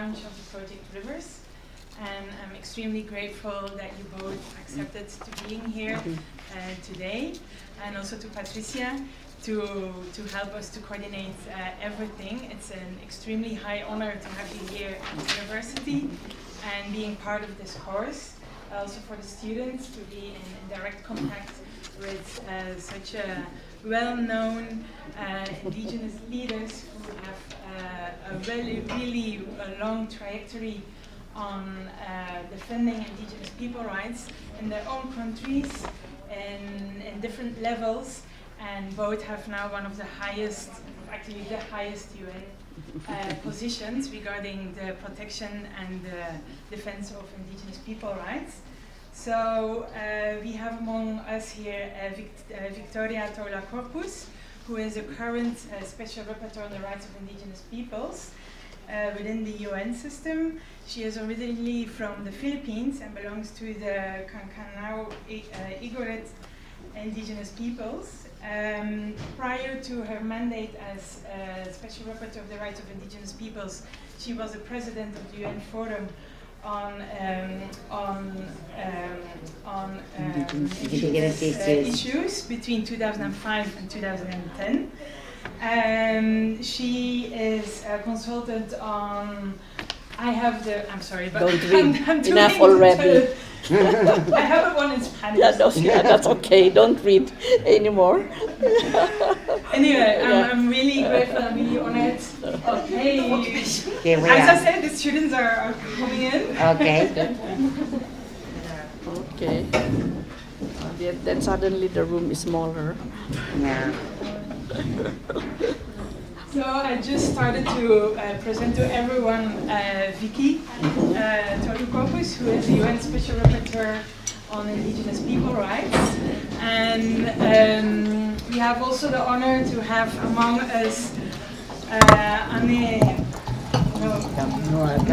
launch of the project Rivers, and I'm extremely grateful that you both accepted to being here today, and also to Patricia to help us to coordinate everything. It's an extremely high honor to have you here at the university and being part of this course. Also for the students to be in direct contact with such a well-known indigenous leaders who have a really long trajectory on defending indigenous people rights in their own countries in different levels, and both have now one of the highest, actually the highest UN positions regarding the protection and the defense of indigenous people rights. So we have among us here Victoria Tauli-Corpus, who is a current Special Rapporteur on the Rights of Indigenous Peoples within the UN system. She is originally from the Philippines and belongs to the Kankanaey Igorot indigenous peoples. Prior to her mandate as Special Rapporteur of the Rights of Indigenous Peoples, she was the president of the UN Forum on indigenous issues between 2005 and 2010. She is a consultant on. I'm sorry, but don't read I'm enough already. I have one in Spanish. Yeah, that's okay. Don't read anymore. Anyway, I'm really grateful. I'm really honored. Okay. As I said, the students are coming in. Okay. Okay. Then suddenly the room is smaller. Yeah. So I just started to present to everyone Vicky Tauli-Corpus, who is the UN Special Rapporteur on Indigenous People Rights. And we have also the honor to have among us Nuorgam,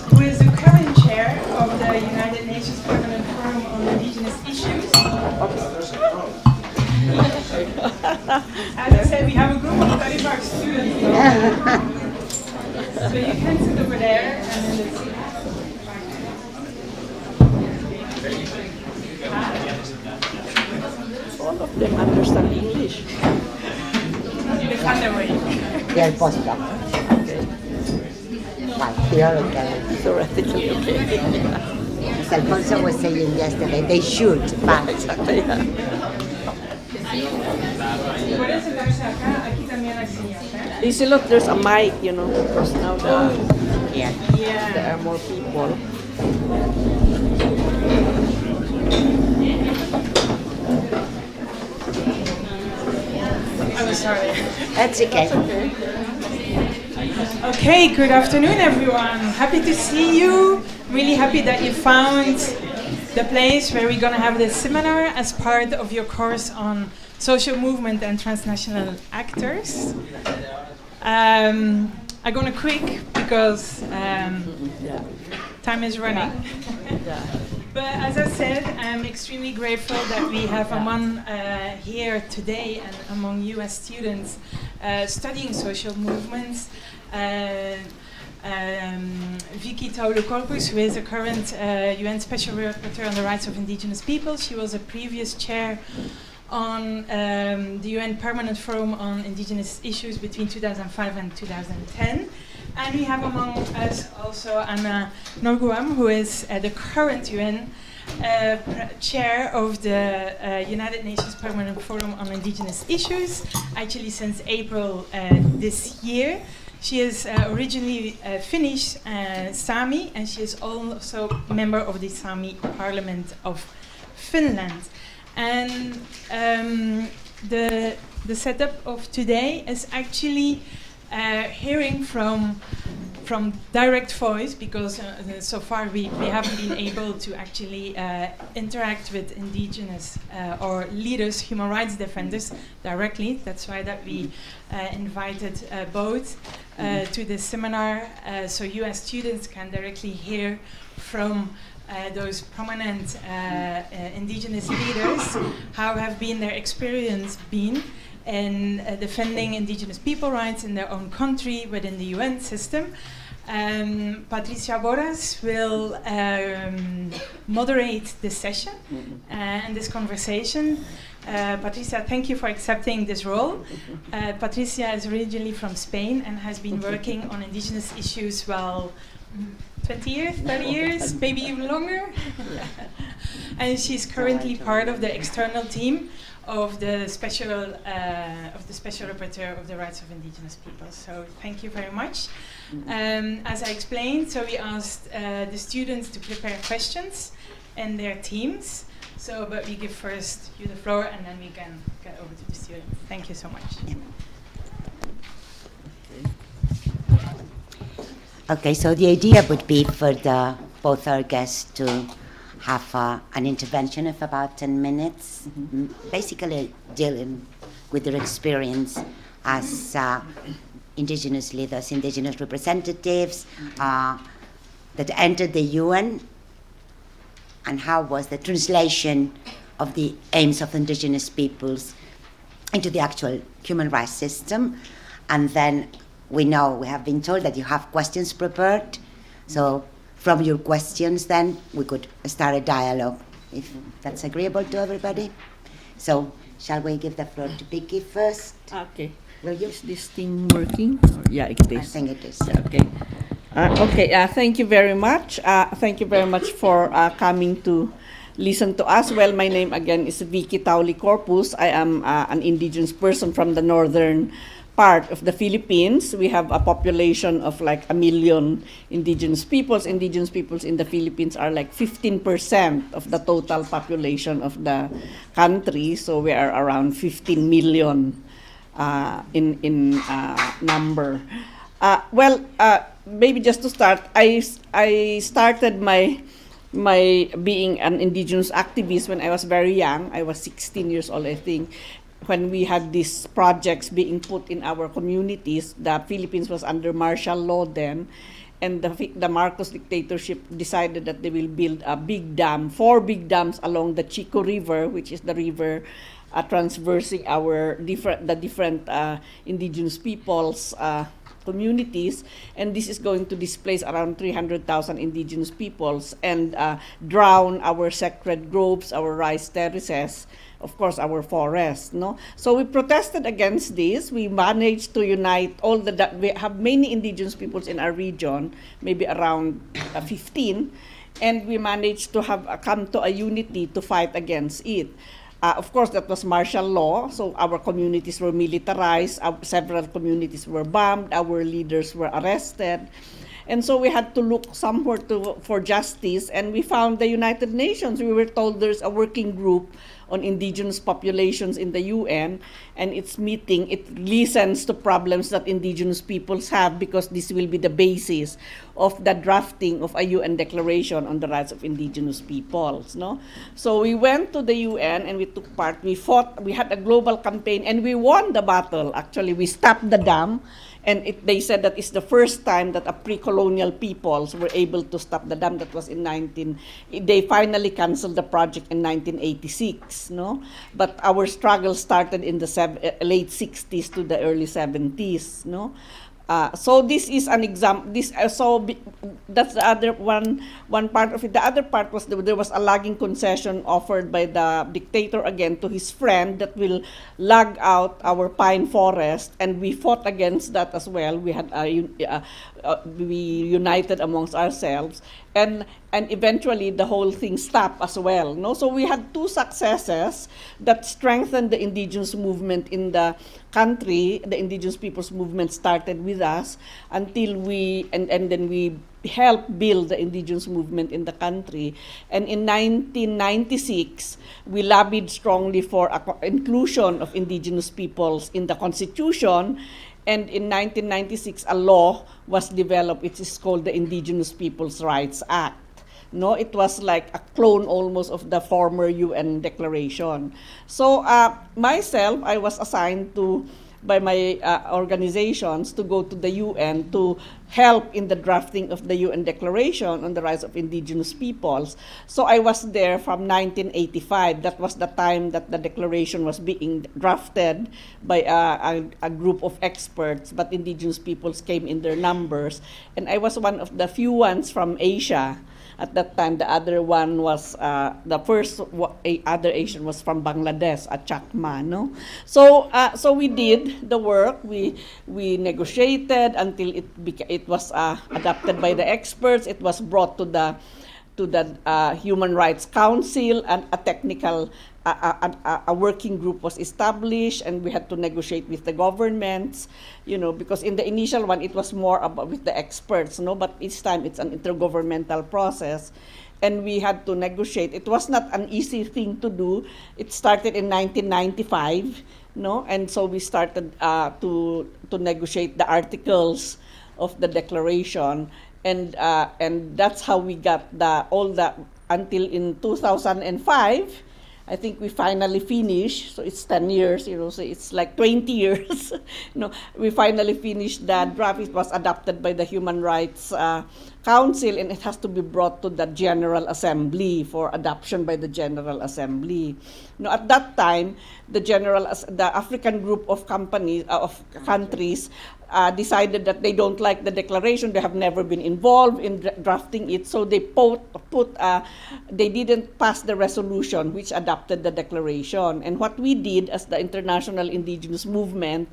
who is the current chair of the United Nations Permanent Forum on Indigenous Issues. As I said, we have a group of 35 students. So you can sit over there and then let's see. All of them understand English. They're postdoc. Okay. Well, theoretically. Theoretically, okay. As Alfonso was saying yesterday, they should, but. Exactly. Easy look, there's a mic, because now there are more people. I'm sorry. That's okay. Okay, good afternoon, everyone. Happy to see you. Really happy that you found the place where we're going to have this seminar as part of your course on social movement and transnational actors. I'm going to quick because time is running. But as I said, I'm extremely grateful that we have among here today and among US students studying social movements. Vicky Tauli-Corpus, who is a current UN Special Rapporteur on the Rights of Indigenous People. She was a previous chair on the UN Permanent Forum on Indigenous Issues between 2005 and 2010. And we have among us also Nuorgam, who is the current UN chair of the United Nations Permanent Forum on Indigenous Issues, actually since April this year. She is originally Finnish Sami, and she is also a member of the Sami Parliament of Finland. And the setup of today is actually hearing from direct voice, because so far we haven't been able to actually interact with indigenous or leaders, human rights defenders directly. That's why that we invited both to this seminar, so US students can directly hear from those prominent indigenous leaders how have been their experience been in defending indigenous people rights in their own country within the UN system. Patricia Borraz will moderate this session and this conversation. Patricia, thank you for accepting this role. Patricia is originally from Spain and has been working on indigenous issues, 20 years, 30 years, maybe even longer. And she's currently part of the external team of the special rapporteur of the rights of indigenous peoples. So thank you very much. As I explained, so we asked the students to prepare questions in their teams. So, but we give first you the floor, and then we can get over to the students. Thank you so much. Okay, so the idea would be for both our guests to have an intervention of about 10 minutes, basically dealing with their experience as indigenous leaders, indigenous representatives that entered the UN, and how was the translation of the aims of indigenous peoples into the actual human rights system. And then we have been told that you have questions prepared. So from your questions then we could start a dialogue, if that's agreeable to everybody. So shall we give the floor to Vicky first? Okay. Will you? Is this thing working? Yeah, it is. I think it is. Okay. Thank you very much. Thank you very much for coming to listen to us. Well, my name again is Vicky Tauli-Corpus. I am an indigenous person from the northern part of the Philippines. We have a population of like 1 million indigenous peoples. Indigenous peoples in the Philippines are like 15% of the total population of the country. So we are around 15 million in number. Maybe just to start, I started my being an indigenous activist when I was very young. I was 16 years old, I think, when we had these projects being put in our communities. The Philippines was under martial law then, and the Marcos dictatorship decided that they will build a big dam, 4 big dams along the Chico River, which is the river transversing the different indigenous peoples' communities, and this is going to displace around 300,000 indigenous peoples and drown our sacred groves, our rice terraces, of course our forests. So we protested against this. We managed to unite we have many indigenous peoples in our region, maybe around 15, and we managed to come to a unity to fight against it. Of course, that was martial law, so our communities were militarized, several communities were bombed, our leaders were arrested. And so we had to look somewhere for justice, and we found the United Nations. We were told there's a working group on indigenous populations in the UN, and its meeting, it listens to problems that indigenous peoples have, because this will be the basis of the drafting of a UN declaration on the rights of indigenous peoples. So we went to the UN and we took part. We fought, we had a global campaign, and we won the battle. Actually, we stopped the dam. And they said that it's the first time that a pre-colonial peoples were able to stop the dam. That was they finally canceled the project in 1986, But our struggle started in the late 60s to the early 70s, So this is an example. That's the other one part of it. The other part was there was a logging concession offered by the dictator again to his friend that will log out our pine forest, and we fought against that as well. We had we united amongst ourselves, and eventually the whole thing stopped as well. So we had 2 successes that strengthened the indigenous movement in the country. The indigenous people's movement started with us until then we helped build the indigenous movement in the country. And in 1996, we lobbied strongly for inclusion of indigenous peoples in the Constitution. And in 1996, a law was developed, which is called the Indigenous Peoples' Rights Act. It was like a clone almost of the former UN declaration. So myself, I was assigned to by my organizations to go to the UN to help in the drafting of the UN Declaration on the Rights of Indigenous Peoples. So I was there from 1985. That was the time that the declaration was being drafted by a group of experts, but Indigenous peoples came in their numbers. And I was one of the few ones from Asia. At that time, the other one was, the first other Asian was from Bangladesh, a Chakma, no? So we did the work. We negotiated until it was adopted by the experts. It was brought to the Human Rights Council, and a technical a working group was established, and we had to negotiate with the governments, because in the initial one it was more about with the experts, but each time it's an intergovernmental process, and we had to negotiate. It was not an easy thing to do. It started in 1995, and so we started to negotiate the articles of the declaration, and that's how we got all the until in 2005. I think we finally finished, so it's 10 years, so it's like 20 years. We finally finished the draft. It was adopted by the Human Rights Council, and it has to be brought to the General Assembly for adoption by the General Assembly. At that time, the African group of countries decided that they don't like the declaration. They have never been involved in drafting it, so they they didn't pass the resolution which adopted the declaration. And what we did as the International Indigenous Movement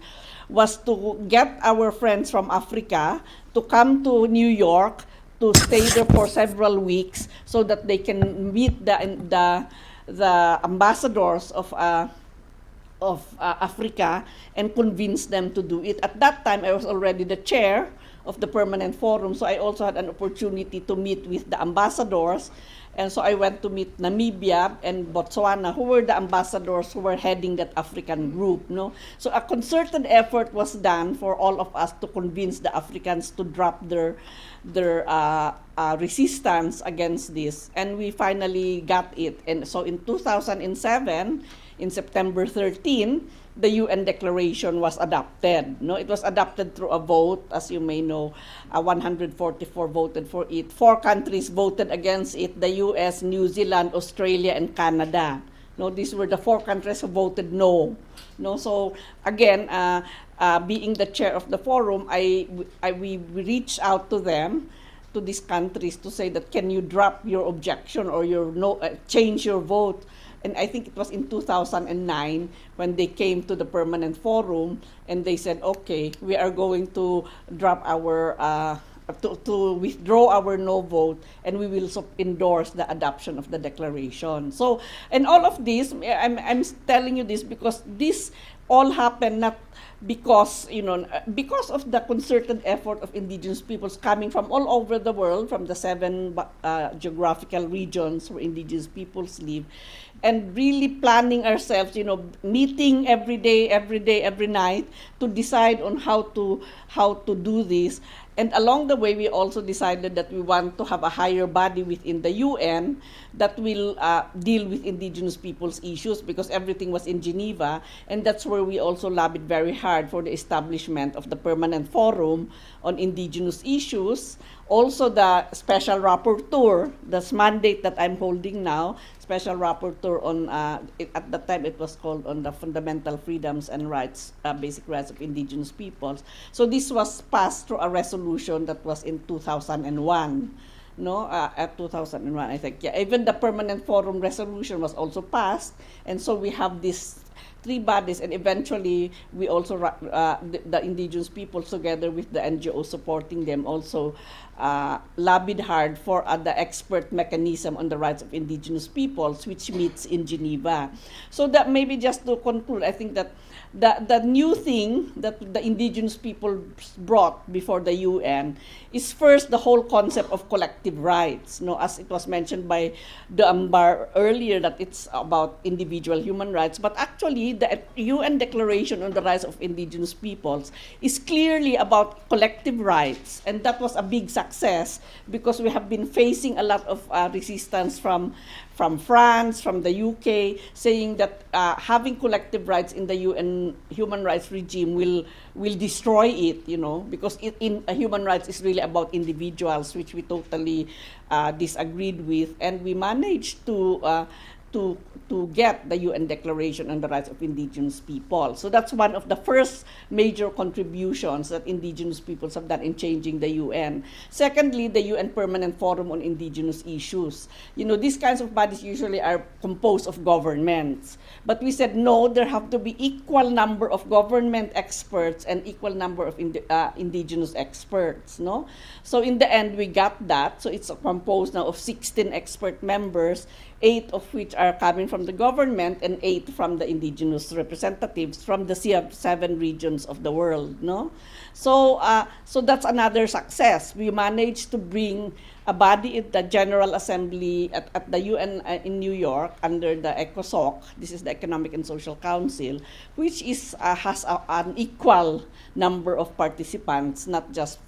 was to get our friends from Africa to come to New York to stay there for several weeks so that they can meet the ambassadors of Africa and convince them to do it. At that time, I was already the chair of the Permanent Forum, so I also had an opportunity to meet with the ambassadors. And so I went to meet Namibia and Botswana, who were the ambassadors who were heading that African group. So a concerted effort was done for all of us to convince the Africans to drop their resistance against this. And we finally got it. And so in 2007, in September 13, the UN Declaration was adopted. It was adopted through a vote, as you may know. 144 voted for it. 4 countries voted against it: the US, New Zealand, Australia, and Canada. These were the 4 countries who voted no. So again, being the chair of the forum, we reached out to them, to these countries, to say that, can you drop your objection or change your vote? And I think it was in 2009 when they came to the Permanent Forum and they said, okay, we are going to drop our, to withdraw our no vote, and we will endorse the adoption of the declaration. So, and all of this, I'm telling you this because this all happened not because of the concerted effort of indigenous peoples coming from all over the world, from the 7 geographical regions where indigenous peoples live, and really planning ourselves, meeting every day, every night to decide on how to do this. And along the way, we also decided that we want to have a higher body within the UN that will deal with indigenous peoples' issues, because everything was in Geneva. And that's where we also lobbied very hard for the establishment of the Permanent Forum on Indigenous Issues. Also, the Special Rapporteur, this mandate that I'm holding now, Special Rapporteur on, at that time it was called on the Fundamental Freedoms and Rights, Basic Rights of Indigenous Peoples. So this was passed through a resolution that was in 2001. At 2001, I think. Yeah, even the Permanent Forum resolution was also passed. And so we have these 3 bodies, and eventually we also, the indigenous peoples together with the NGO supporting them, also lobbied hard for the expert mechanism on the rights of indigenous peoples, which meets in Geneva. So that maybe just to conclude, I think that the new thing that the indigenous people brought before the UN is first the whole concept of collective rights. As it was mentioned by the Ambar earlier, that it's about individual human rights, but actually the UN Declaration on the Rights of Indigenous Peoples is clearly about collective rights, and that was a big success because we have been facing a lot of resistance from France, from the UK, saying that having collective rights in the UN human rights regime will destroy it, because human rights is really about individuals, which we totally disagreed with, and we managed to get the UN Declaration on the Rights of Indigenous People. So that's one of the first major contributions that Indigenous peoples have done in changing the UN. Secondly, the UN Permanent Forum on Indigenous Issues. These kinds of bodies usually are composed of governments. But we said, no, there have to be equal number of government experts and equal number of indigenous experts. No? So in the end, we got that. So it's composed now of 16 expert members, 8 of which are coming from the government and 8 from the indigenous representatives from the 7 regions of the world. No? So that's another success. We managed to bring a body at the General Assembly at the UN in New York under the ECOSOC, this is the Economic and Social Council, which has an equal number of participants, not just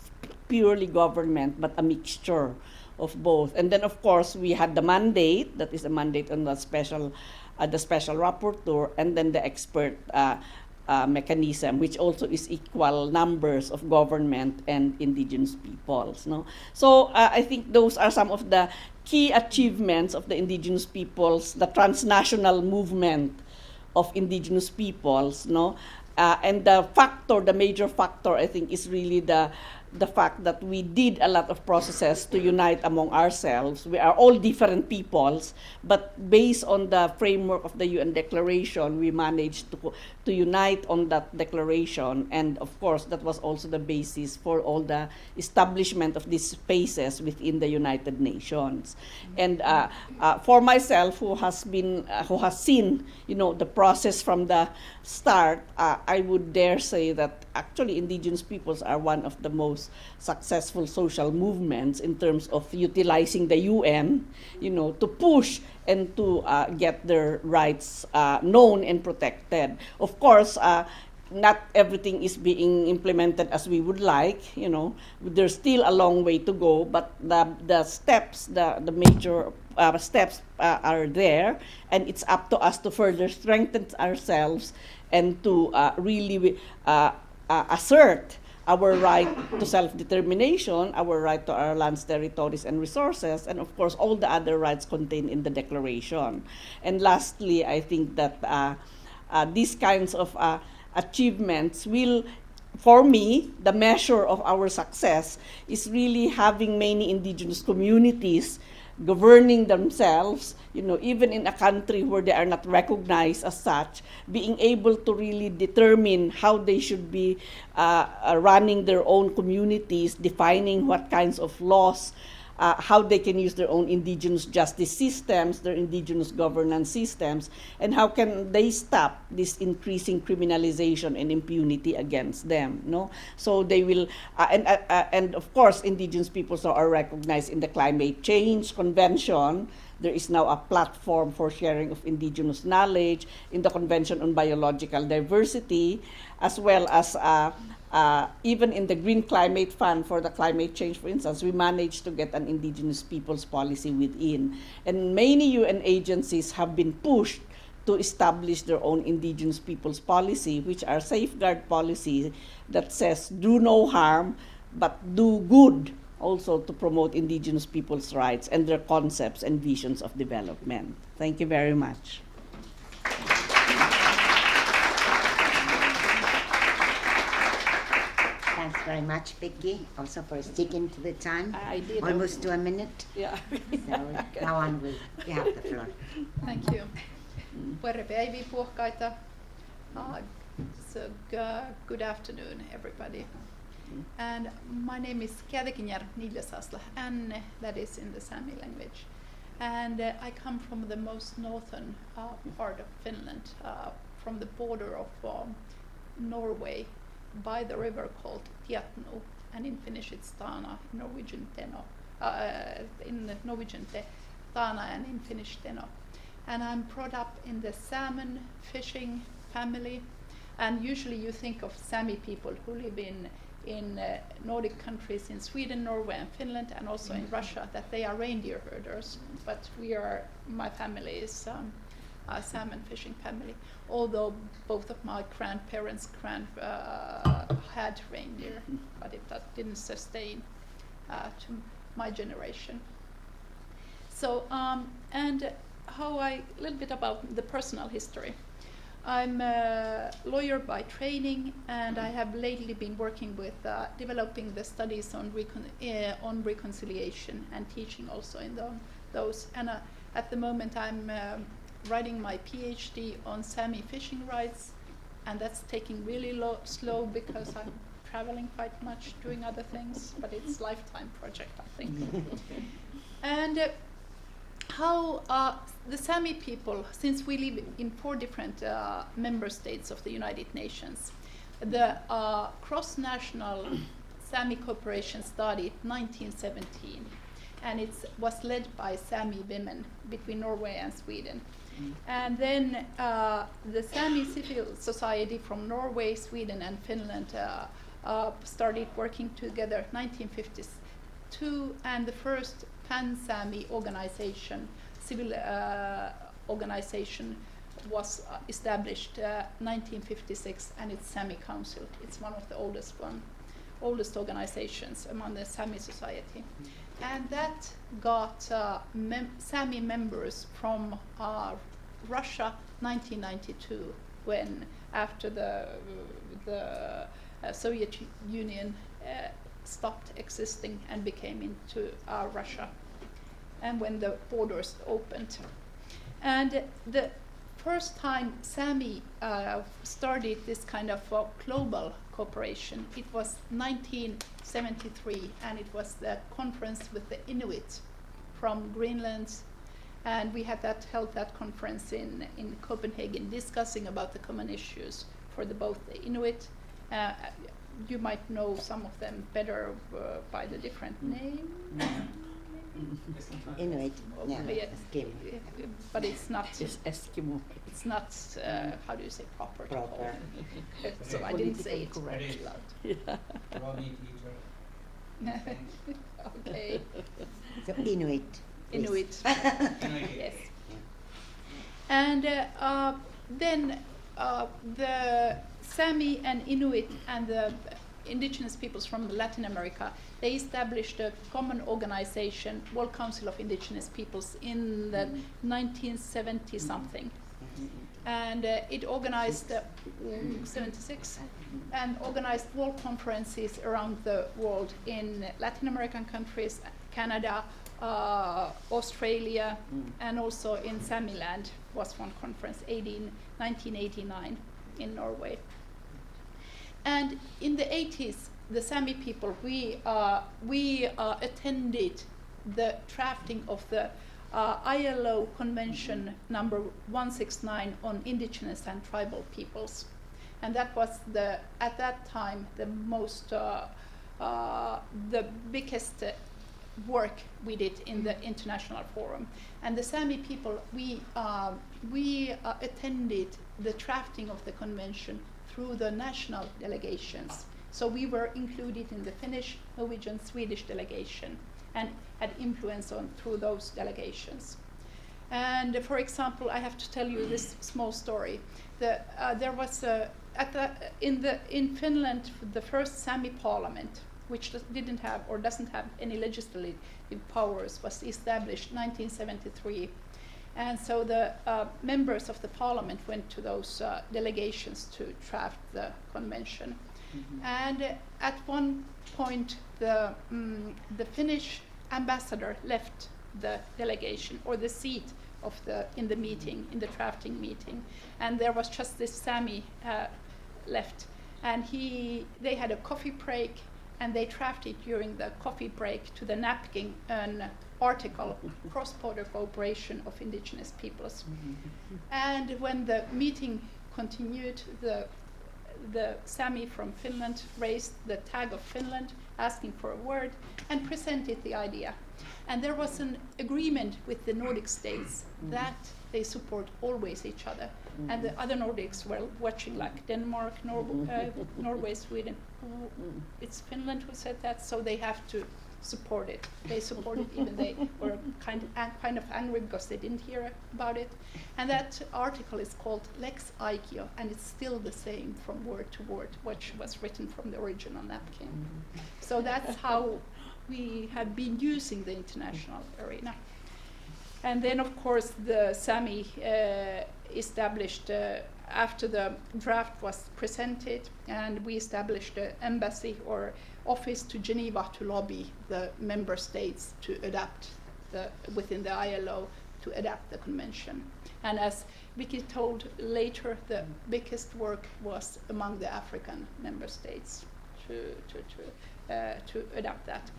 purely government, but a mixture of both. And then, of course, we had the mandate, that is a mandate on the special rapporteur, and then the expert mechanism, which also is equal numbers of government and indigenous peoples. No? So I think those are some of the key achievements of the indigenous peoples, the transnational movement of indigenous peoples. No? And the major factor, I think, is really the fact that we did a lot of processes to unite among ourselves. We are all different peoples, but based on the framework of the UN Declaration, we managed to unite on that declaration. And of course, that was also the basis for all the establishment of these spaces within the United Nations. And for myself, who has seen, the process from the start, I would dare say that actually indigenous peoples are one of the most successful social movements in terms of utilizing the UN, to push and to get their rights known and protected. Of course, not everything is being implemented as we would like. There's still a long way to go, but the steps, the major steps are there, and it's up to us to further strengthen ourselves and to really assert our right to self-determination, our right to our lands, territories, and resources, and of course all the other rights contained in the Declaration. And lastly, I think that these kinds of achievements will, for me, the measure of our success is really having many indigenous communities governing themselves, even in a country where they are not recognized as such, being able to really determine how they should be running their own communities, defining what kinds of laws, how they can use their own indigenous justice systems, their indigenous governance systems, and how can they stop this increasing criminalization and impunity against them. No, so they will, and of course, indigenous peoples are recognized in the Climate Change Convention. There is now a platform for sharing of indigenous knowledge in the Convention on Biological Diversity, as well as even in the Green Climate Fund for the climate change, for instance, we managed to get an indigenous peoples policy within. And many UN agencies have been pushed to establish their own indigenous peoples policy, which are safeguard policies that says do no harm, but do good, also to promote indigenous peoples' rights and their concepts and visions of development. Thank you very much. Thanks very much, Vicky, also for sticking to the time. I did. Almost to a minute. Yeah. So now on, you have the floor. Thank you. Päivää puhkaita. So good afternoon, everybody. And my name is Kädekinjär Niljasasla Anne, that is in the Sami language. And I come from the most northern part of Finland, from the border of Norway, by the river called Tietnu, and in Finnish it's Tana, in Norwegian Teno, in Norwegian Tana, and in Finnish Teno. And I'm brought up in the salmon fishing family. And usually you think of Sami people who live in Nordic countries, in Sweden, Norway, and Finland, and also in Russia, that they are reindeer herders. But my family is a salmon fishing family, although both of my grandparents had reindeer, but that didn't sustain to my generation. So, and a little bit about the personal history. I'm a lawyer by training, and I have lately been working with developing the studies on reconciliation and teaching also in those. And at the moment I'm writing my PhD on Sami fishing rights, and that's taking really slow because I'm traveling quite much, doing other things, but it's a lifetime project, I think. And how the Sami people, since we live in 4 different member states of the United Nations, the cross-national Sami cooperation started in 1917, and it was led by Sami women between Norway and Sweden. And then the Sami civil society from Norway, Sweden, and Finland started working together in 1952, and the first Pan-Sami organization, civil organization, was established 1956, and it's Sami Council. It's one of the oldest organizations among the Sami society. And that got Sami members from Russia 1992, when after the Soviet Union stopped existing and became into Russia, and when the borders opened. And the first time Sami started this kind of global cooperation, it was 1973, and it was the conference with the Inuit from Greenland, and we had held that conference in Copenhagen, discussing about the common issues for both the Inuit. You might know some of them better by the different name. Inuit, Yeah. Eskimo. But it's not. Just Eskimo. It's not. How do you say proper? to call Proper. it. So I didn't say it correctly loud. Okay. So Inuit. Inuit. Yes. And then the Sami and Inuit and the indigenous peoples from Latin America, they established a common organization, World Council of Indigenous Peoples, in the 1970 something. And it organized 76 and organized world conferences around the world in Latin American countries, Canada, Australia, and also in Samiland was one conference, 1989 in Norway. And in the 80s, the Sami people, we attended the drafting of the ILO Convention number 169 on indigenous and tribal peoples. And that was at that time the most, the biggest work we did in the international forum. And the Sami people, we attended the drafting of the convention through the national delegations. So we were included in the Finnish, Norwegian, Swedish delegation, and had influence through those delegations. And for example, I have to tell you this small story. There was in Finland the first Sami parliament, which didn't have or doesn't have any legislative powers, was established 1973. And so the members of the parliament went to those delegations to draft the convention. And at one point, the Finnish ambassador left the delegation or the seat of in the meeting, in the drafting meeting, and there was just this Sami left. And they had a coffee break, and they drafted during the coffee break to the napkin an article, cross-border cooperation of indigenous peoples. And when the meeting continued, the Sami from Finland raised the tag of Finland, asking for a word, and presented the idea. And there was an agreement with the Nordic states that they support always each other. And the other Nordics were watching, like Denmark, Norway, Sweden. It's Finland who said that, so they have to support it. They support it, even they were kind of angry because they didn't hear about it. And that article is called Lex Aikio, and it's still the same from word to word, which was written from the original napkin. So that's how we have been using the international arena. And then, of course, the Sami established, after the draft was presented, and we established an embassy or office to Geneva to lobby the member states to adapt within the ILO to adapt the convention. And as Vicky told later, the biggest work was among the African member states to adapt that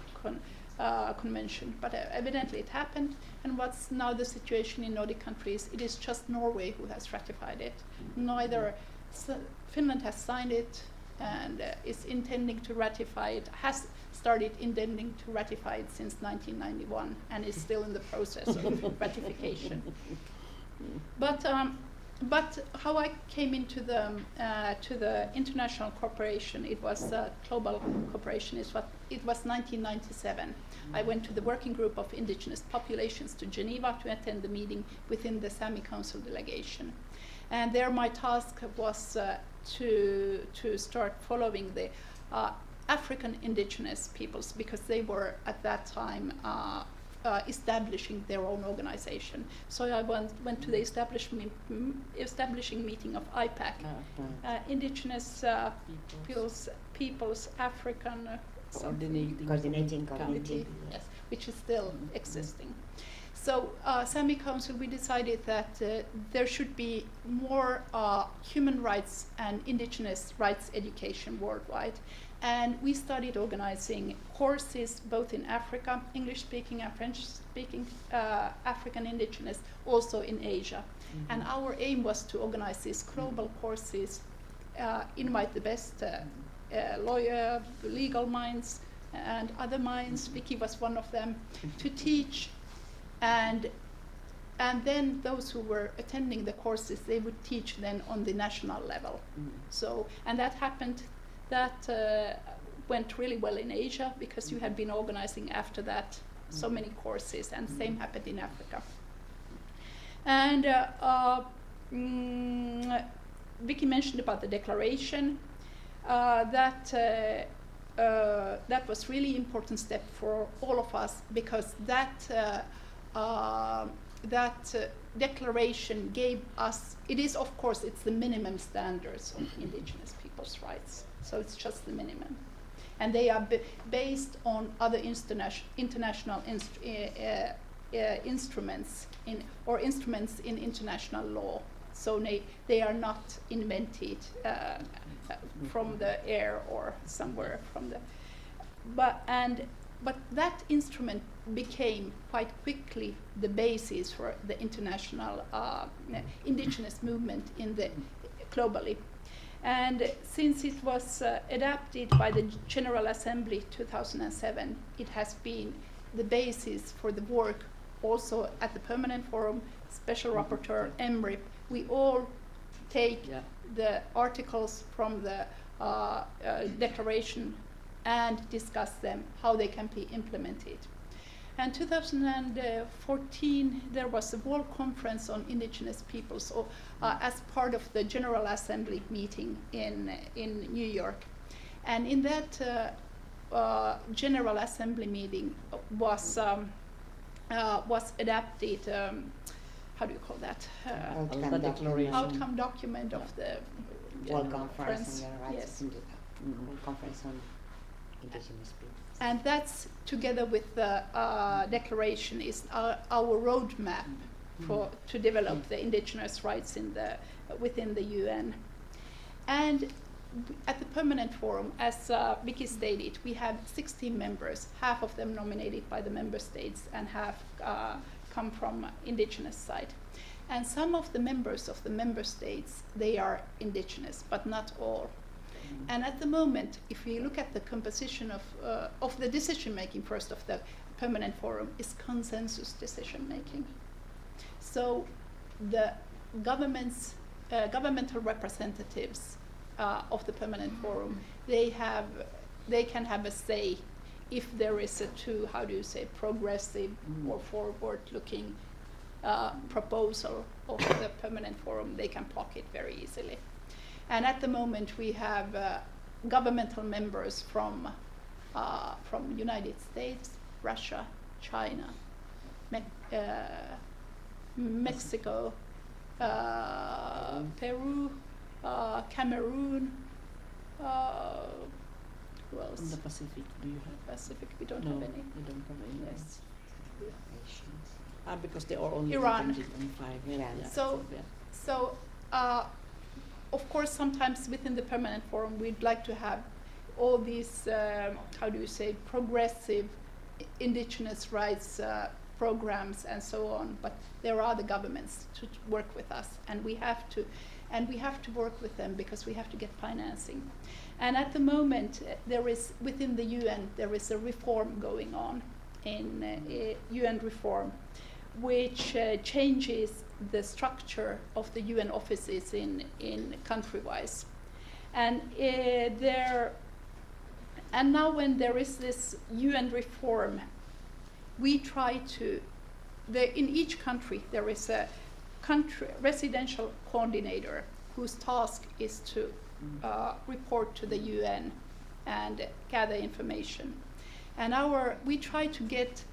convention. But evidently it happened, and what's now the situation in Nordic countries, it is just Norway who has ratified it. Neither Finland has signed it and is intending to ratify it, has started intending to ratify it since 1991 and is still in the process of ratification. But how I came into the international cooperation, it was global cooperation, it was 1997. I went to the working group of indigenous populations to Geneva to attend the meeting within the Sami Council delegation. And there my task was to start following the African indigenous peoples, because they were at that time establishing their own organization. So I went to the establishing meeting of IPAC, Indigenous Peoples African Coordinating Committee, yes, which is still existing. So Sami Council, we decided that there should be more human rights and indigenous rights education worldwide. And we started organizing courses both in Africa, English-speaking and French-speaking African indigenous, also in Asia. And our aim was to organize these global courses, invite the best lawyer, legal minds, and other minds. Vicky was one of them, to teach. And then those who were attending the courses, they would teach then on the national level. So, and that happened. That went really well in Asia, because you had been organizing after that so many courses, and same happened in Africa. And Vicky mentioned about the declaration. That was really important step for all of us, because that declaration gave us, it is of course, it's the minimum standards of indigenous people's rights. So it's just the minimum. And they are based on other international instruments instruments in international law. So they are not invented from the air or somewhere from the. But that instrument became quite quickly the basis for the international indigenous movement globally. And since it was adopted by the General Assembly 2007, it has been the basis for the work also at the Permanent Forum, Special Rapporteur, MRIP. We all take the articles from the declaration and discuss them, how they can be implemented. And 2014, there was a World Conference on Indigenous Peoples, as part of the General Assembly meeting in New York. And in that General Assembly meeting was adapted, how do you call that? Outcome document of the World Conference on Human yes. Rights, Conference on Indigenous Peoples. And that's, together with the declaration, is our roadmap to develop the indigenous rights within the UN. And at the Permanent Forum, as Vicky stated, we have 16 members, half of them nominated by the member states and half come from indigenous side. And some of the members of the member states, they are indigenous, but not all. And at the moment, if we look at the composition of the decision making first of the permanent forum, is consensus decision making. So the governmental representatives of the permanent forum, they can have a say if there is a progressive or forward-looking proposal of the permanent forum, they can block it very easily. And at the moment, we have governmental members from United States, Russia, China, Mexico, Peru, Cameroon. Who else? From the Pacific, do you have? Pacific, we don't No, have any. we don't have any. Yes. Because they are only Iran. dependent on 5. Iran. Yeah, So, of course, sometimes within the permanent forum, we'd like to have all these, progressive indigenous rights programs and so on. But there are the governments to work with us, and we have to work with them because we have to get financing. And at the moment, within the UN, there is a reform going on in UN reform, which changes the structure of the UN offices in country-wise. And now when there is this UN reform, we try to, in each country there is a residential coordinator whose task is to report to the UN and gather information. And we try to get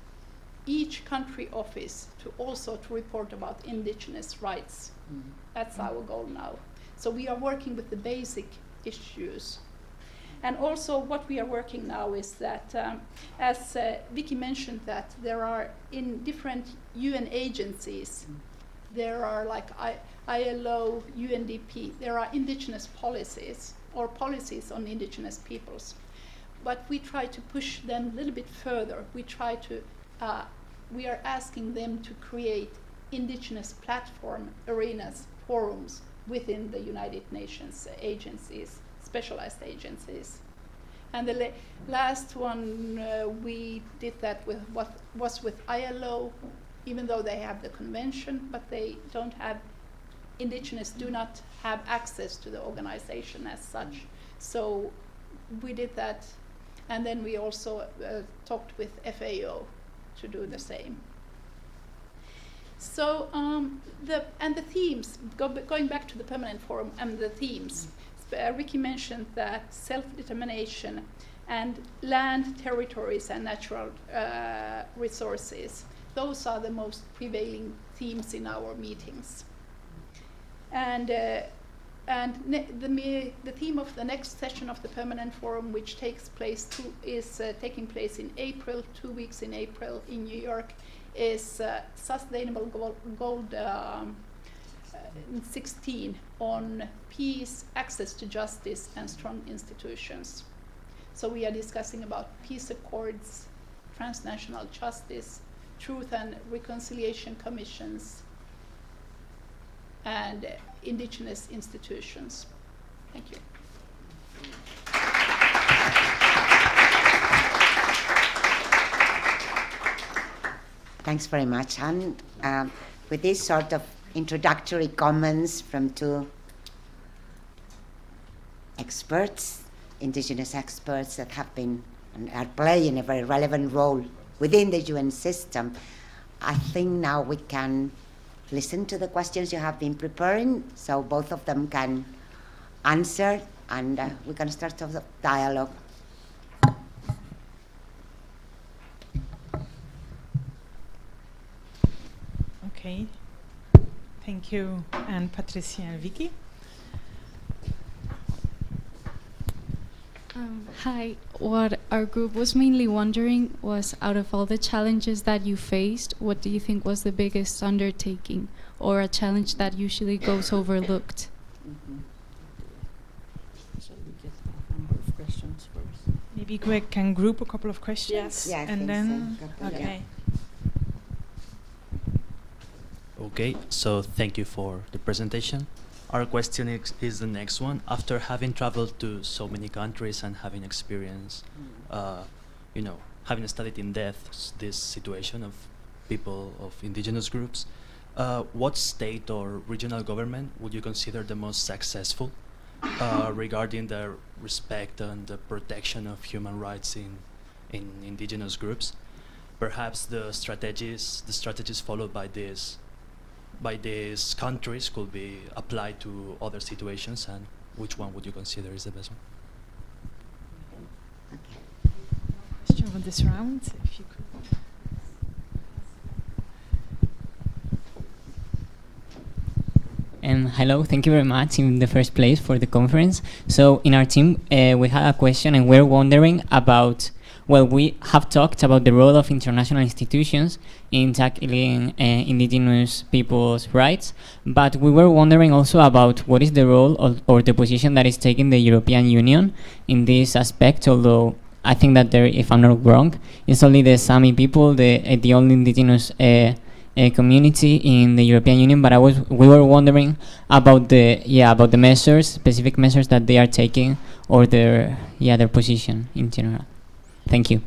each country office to also to report about indigenous rights. That's our goal now. So we are working with the basic issues. And also what we are working now is that, as Vicky mentioned, that there are in different UN agencies, there are like ILO, UNDP, there are indigenous policies or policies on indigenous peoples. But we try to push them a little bit further. We are asking them to create indigenous platform arenas, forums within the United Nations agencies, specialized agencies. And the last one we did that was with ILO, even though they have the convention, but they don't have, indigenous do not have access to the organization as such. So we did that, and then we also talked with FAO to do the same. So the themes, going back to the permanent forum and the themes, Vicky mentioned that self-determination and land, territories and natural resources, those are the most prevailing themes in our meetings. And the theme of the next session of the permanent forum, which is taking place in April, 2 weeks in April in New York, is Sustainable Gold 16 on peace, access to justice, and strong institutions. So we are discussing about peace accords, transnational justice, truth and reconciliation commissions, and indigenous institutions. Thank you. Thanks very much, Han. With this sort of introductory comments from two experts, indigenous experts that have been and are playing a very relevant role within the UN system, I think now we can listen to the questions you have been preparing, so both of them can answer, and we can start the dialogue. Okay. Thank you, and Patricia and Vicky. Hi. What our group was mainly wondering was, out of all the challenges that you faced, what do you think was the biggest undertaking or a challenge that usually goes overlooked? So we get a number of questions first. Maybe Greg can group a couple of questions. Yes. Yeah, I And think then, so. okay. Okay, so thank you for the presentation. our question is the next one. After having traveled to so many countries and having experienced, having studied in depth this situation of people of indigenous groups, what state or regional government would you consider the most successful regarding the respect and the protection of human rights in indigenous groups? Perhaps the strategies followed by these countries could be applied to other situations, and which one would you consider is the best one? Question for this round, if you could. Hello, thank you very much in the first place for the conference. So in our team, we had a question and we're wondering about, well, we have talked about the role of international institutions in tackling indigenous people's rights, but we were wondering also about what is the role or the position that is taking the European Union in this aspect, although I think that there, if I'm not wrong, it's only the Sami people, the only indigenous community in the European Union, but we were wondering about the measures, specific measures that they are taking, or their position in general. Thank you.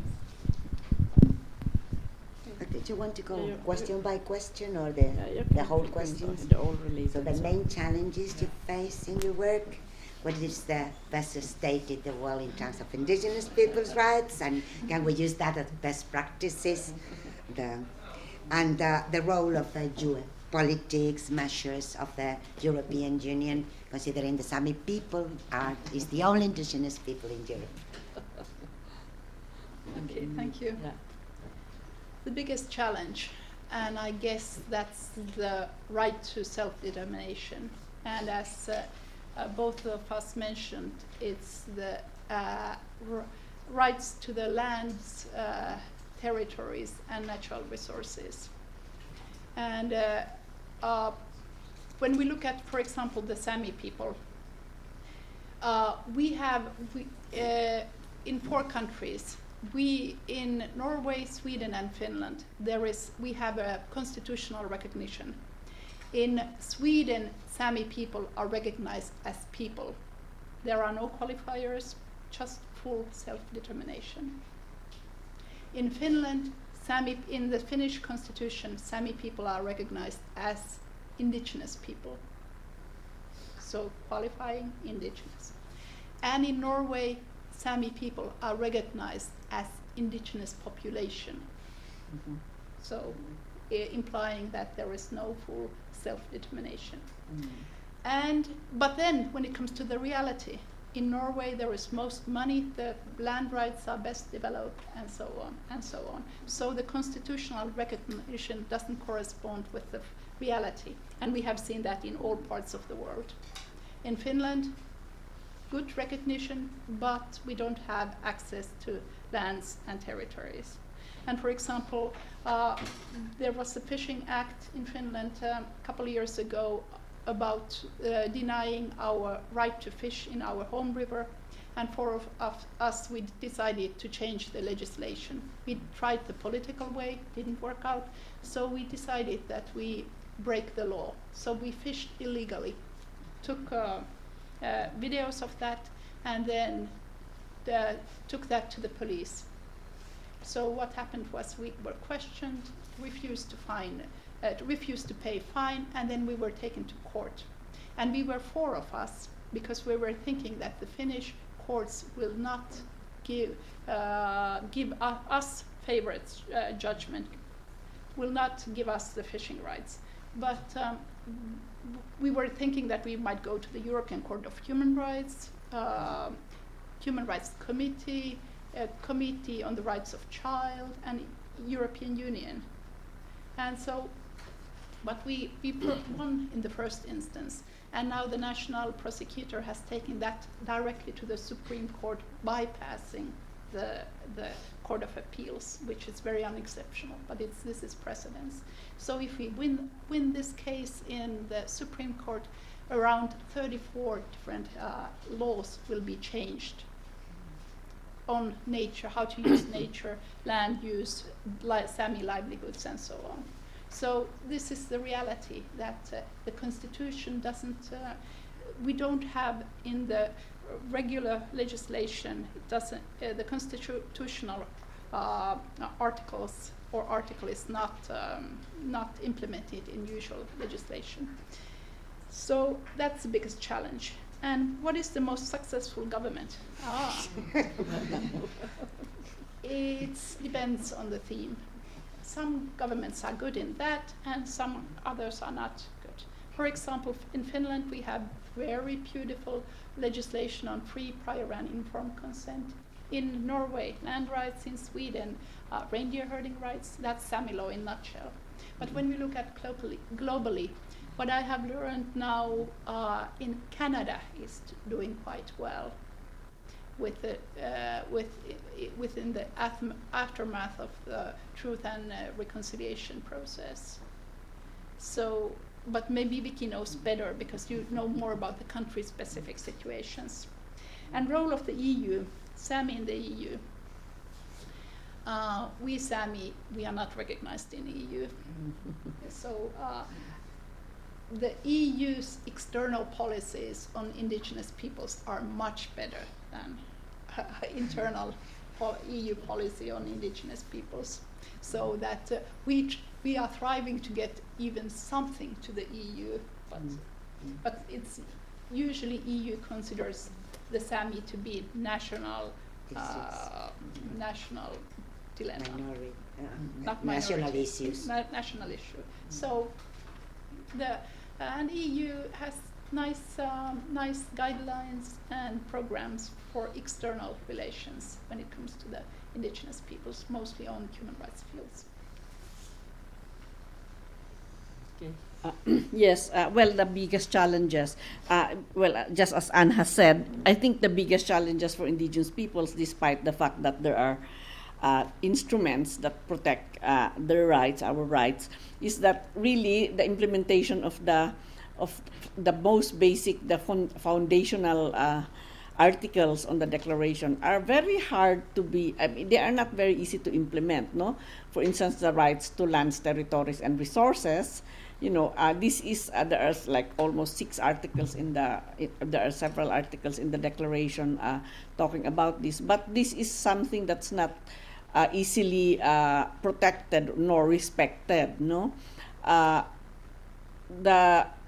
Okay, do you want to go question by question or the whole questions? So the main challenges you face in your work, what is the best stated the world in terms of indigenous people's rights, and can we use that as best practices? The role of politics measures of the European Union, considering the Sami people is the only indigenous people in Europe. Okay, thank you. Yeah. The biggest challenge, and I guess that's the right to self-determination. And as both of us mentioned, it's the rights to the lands, territories, and natural resources. And when we look at, for example, the Sami people, in 4 countries, in Norway, Sweden, and Finland, we have a constitutional recognition. In Sweden, Sami people are recognized as people. There are no qualifiers, just full self-determination. In Finland, in the Finnish constitution, Sami people are recognized as indigenous people, so qualifying indigenous. And in Norway, Sami people are recognized as indigenous population, so implying that there is no full self-determination. But then, when it comes to the reality, in Norway there is most money, the land rights are best developed, and so on and so on. So the constitutional recognition doesn't correspond with the reality, and we have seen that in all parts of the world. In Finland, good recognition, but we don't have access to lands and territories. And for example, there was a fishing act in Finland a couple of years ago about denying our right to fish in our home river, and for us we decided to change the legislation. We tried the political way, didn't work out, so we decided that we break the law. So we fished illegally, took videos of that, and then took that to the police. So what happened was we were questioned, refused to pay fine, and then we were taken to court. And we were 4 of us, because we were thinking that the Finnish courts will not give us favorite judgment, will not give us the fishing rights. But we were thinking that we might go to the European Court of Human Rights, Human Rights Committee, Committee on the Rights of Child, and European Union. And so, but we won in the first instance, and now the national prosecutor has taken that directly to the Supreme Court, bypassing the Court of Appeals, which is very unexceptional, but this is precedence. So if we win this case in the Supreme Court, around 34 different laws will be changed on nature, how to use nature, land use, Sami livelihoods, and so on. So this is the reality, that the constitution doesn't, we don't have in the regular legislation, it doesn't, the constitutional articles or article is not implemented in usual legislation. So that's the biggest challenge. And what is the most successful government? It depends on the theme. Some governments are good in that, and some others are not good. For example, in Finland, we have very beautiful legislation on free, prior, and informed consent. In Norway, land rights. In Sweden, reindeer herding rights. That's Sami law in a nutshell. But when we look at globally, what I have learned now in Canada is doing quite well with the, within the aftermath of the Truth and Reconciliation process. So, but maybe Vicky knows better because you know more about the country-specific situations. And role of the EU, Sami in the EU. We Sami, we are not recognized in the EU. So the EU's external policies on indigenous peoples are much better than internal EU policy on indigenous peoples. So that we are thriving to get even something to the EU, but it's usually EU considers the Sami to be national dilemma. Not national issues. National issue. So and EU has nice guidelines and programs for external relations when it comes to the indigenous peoples, mostly on human rights fields. Yes, well, the biggest challenges, just as Anne has said, I think the biggest challenges for indigenous peoples, despite the fact that there are instruments that protect their rights, our rights, is that really the implementation of the most basic, the foundational articles on the declaration are very hard to be, I mean, they are not very easy to implement, no? For instance, the rights to lands, territories, and resources. You know, this is, there are like almost 6 articles there are several articles in the declaration talking about this, but this is something that's not easily protected nor respected, no?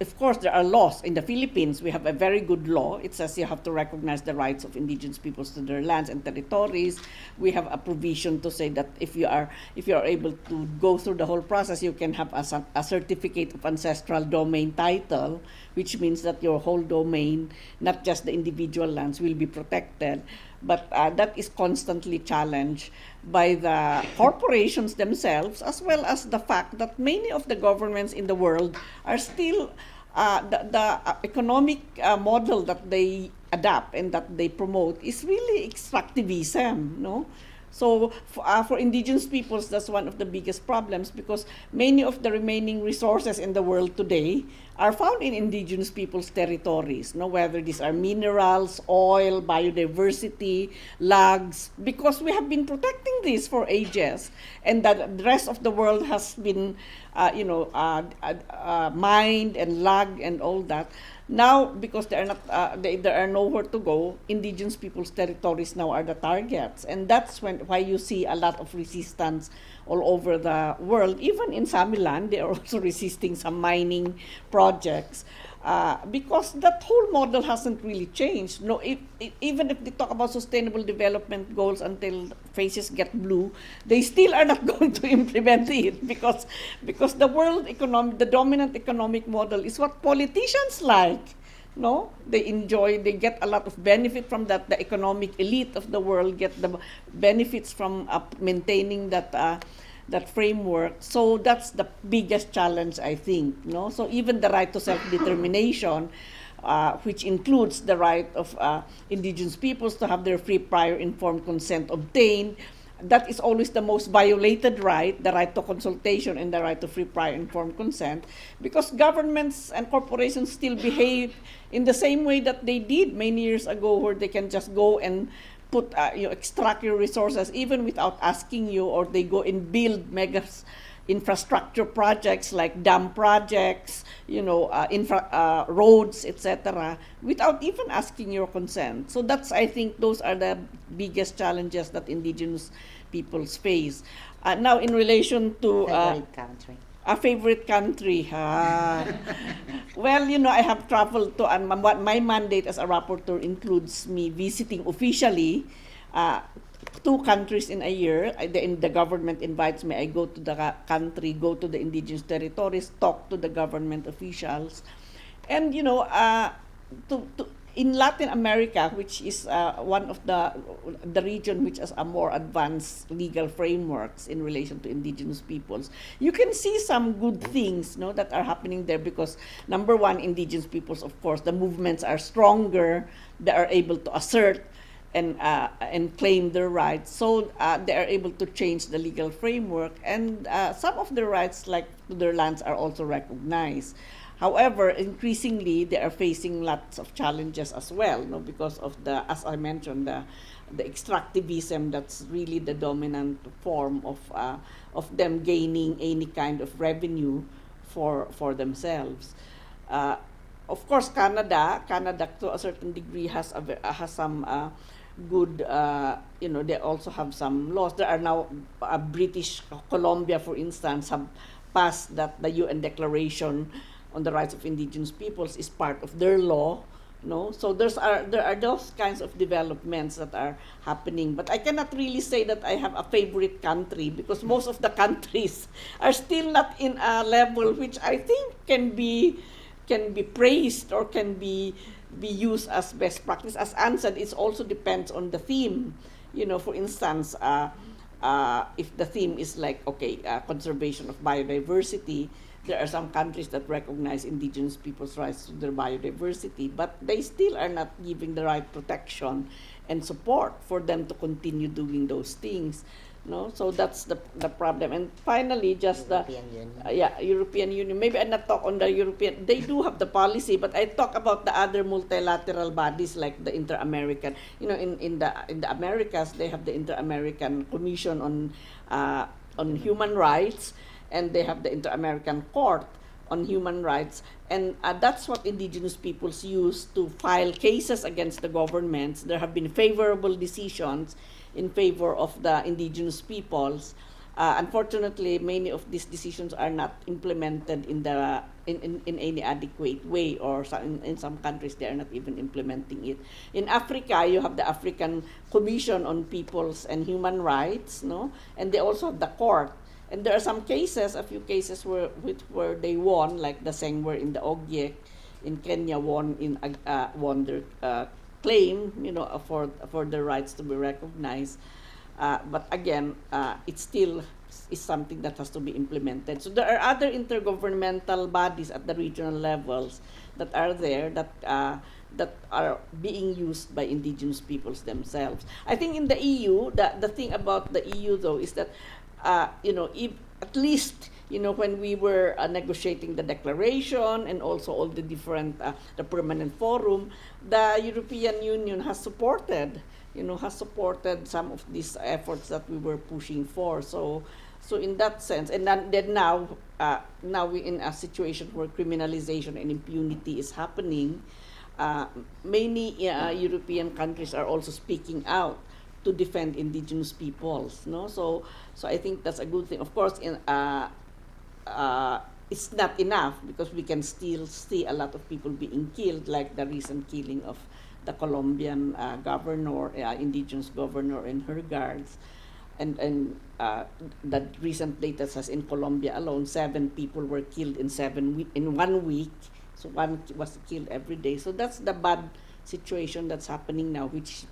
Of course, there are laws. In the Philippines, we have a very good law. It says you have to recognize the rights of indigenous peoples to their lands and territories. We have a provision to say that if you are able to go through the whole process, you can have a certificate of ancestral domain title, which means that your whole domain, not just the individual lands, will be protected. But that is constantly challenged by the corporations themselves, as well as the fact that many of the governments in the world are still, the economic model that they adapt and that they promote is really extractivism, no? So for indigenous peoples, that's one of the biggest problems, because many of the remaining resources in the world today are found in indigenous peoples' territories, no? Whether these are minerals, oil, biodiversity, logs, because we have been protecting these for ages, and that the rest of the world has been, mined and logged and all that. Now, because they are nowhere to go, indigenous peoples' territories now are the targets, and that's why you see a lot of resistance all over the world. Even in Sami land, they are also resisting some mining projects because that whole model hasn't really changed. No, even if they talk about sustainable development goals until faces get blue, they still are not going to implement it because the world economic, the dominant economic model is what politicians like. No, they get a lot of benefit from that. The economic elite of the world get the benefits from maintaining that framework. So that's the biggest challenge, I think. No, so even the right to self-determination, which includes the right of indigenous peoples to have their free, prior, informed consent obtained. That is always the most violated right, the right to consultation and the right to free, prior, informed consent, because governments and corporations still behave in the same way that they did many years ago, where they can just go and extract your resources even without asking you, or they go and build mega infrastructure projects like dam projects, roads, etc., without even asking your consent. So that's, I think, those are the biggest challenges that indigenous peoples face. Now, in relation to Favorite country. a favorite country, well, I have traveled to, and my mandate as a rapporteur includes me visiting officially 2 countries in a year. The government invites me. I go to the country, go to the indigenous territories, talk to the government officials. And, in Latin America, which is one of the region which has a more advanced legal frameworks in relation to indigenous peoples, you can see some good things that are happening there because, number one, indigenous peoples, of course, the movements are stronger. They are able to assert and claim their rights, so they are able to change the legal framework, and some of their rights, like to their lands, are also recognized. However, increasingly they are facing lots of challenges as well, because of as I mentioned, the extractivism that's really the dominant form of them gaining any kind of revenue for themselves. Of course, Canada to a certain degree has some good, they also have some laws. There are now British Columbia, for instance, have passed that the UN Declaration on the Rights of Indigenous Peoples is part of their law. So there are those kinds of developments that are happening. But I cannot really say that I have a favorite country because most of the countries are still not in a level which I think can be praised or can be used as best practice. As Anne said, it also depends on the theme. For instance, if the theme is like, conservation of biodiversity, there are some countries that recognize indigenous people's rights to their biodiversity, but they still are not giving the right protection and support for them to continue doing those things. So that's the problem. And finally, just European Union. European Union. Maybe I not talk on the European. They do have the policy, but I talk about the other multilateral bodies like the Inter-American. In the Americas, they have the Inter-American Commission on Human Rights, and they have the Inter-American Court on Human Rights, and that's what indigenous peoples use to file cases against the governments. There have been favorable decisions in favor of the indigenous peoples. Unfortunately, many of these decisions are not implemented in any adequate way, or in some countries they are not even implementing it. In Africa, you have the African Commission on Peoples and Human Rights, and they also have the court. And there are some cases, a few cases where they won, like the Sengwer in the Ogiek in Kenya won their claim, for their rights to be recognized. But again, it still is something that has to be implemented. So there are other intergovernmental bodies at the regional levels that are there that are being used by indigenous peoples themselves. I think in the EU, the thing about the EU though is that if at least, when we were negotiating the declaration and also all the different, the permanent forum, the European Union has supported some of these efforts that we were pushing for. So in that sense, and then now we're in a situation where criminalization and impunity is happening. Many European countries are also speaking out to defend indigenous peoples, So I think that's a good thing. Of course, it's not enough because we can still see a lot of people being killed, like the recent killing of the Colombian indigenous governor and her guards, and the recent data says in Colombia alone, 7 people were killed in 1 week. So 1 was killed every day. So that's the bad situation that's happening now, which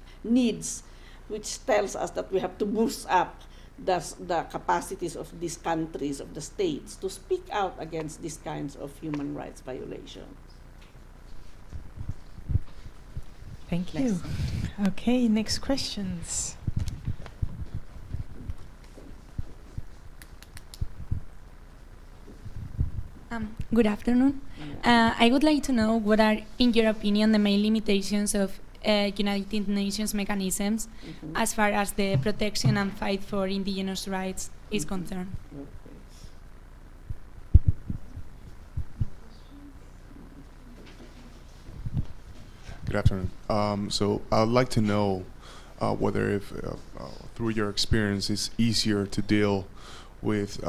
tells us that we have to boost up the capacities of these countries, of the states, to speak out against these kinds of human rights violations. Thank you. Okay, next questions. Good afternoon. I would like to know what are, in your opinion, the main limitations of United Nations mechanisms as far as the protection and fight for indigenous rights is concerned. Good afternoon. So I'd like to know whether if through your experience it's easier to deal with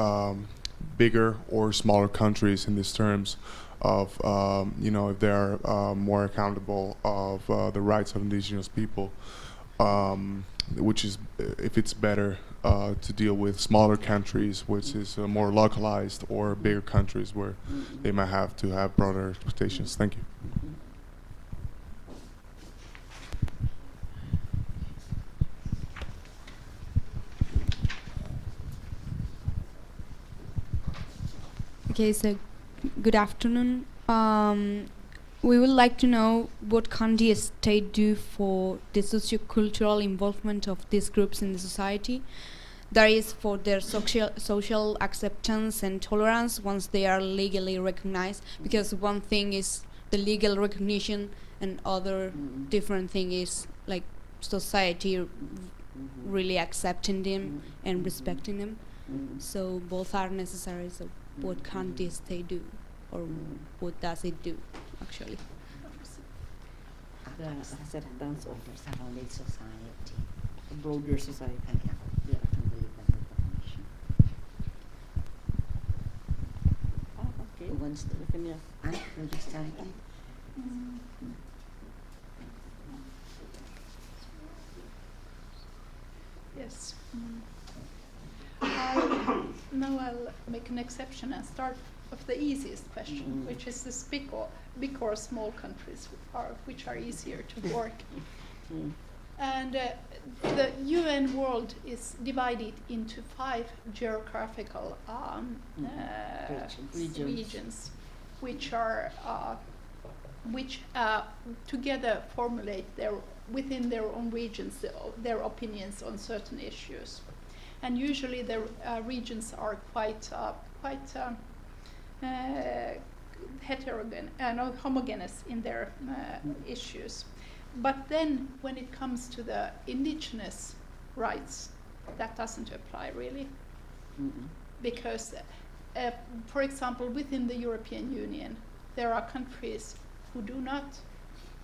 bigger or smaller countries in these terms of, if they are more accountable of the rights of indigenous people, which is if it's better to deal with smaller countries, which is more localized, or bigger countries where they might have to have broader expectations. Thank you. Okay, so good afternoon. We would like to know what can the state do for the sociocultural involvement of these groups in the society. That is, for their social acceptance and tolerance once they are legally recognized. Because one thing is the legal recognition, and other different thing is like society really accepting them and respecting them. So both are necessary. So what can the state do, or what does it do, actually? The acceptance of around the society. a broader society. Yeah. Okay. Who wants to? Yeah. Will you start? Yes. Now I'll make an exception and start with the easiest question, which is this big or small countries which are easier to work. And the UN world is divided into 5 geographical regions, which are together formulate within their own regions their opinions on certain issues. And usually the regions are quite homogeneous in their issues. But then when it comes to the indigenous rights, that doesn't apply really. Because, for example, within the European Union, there are countries who do not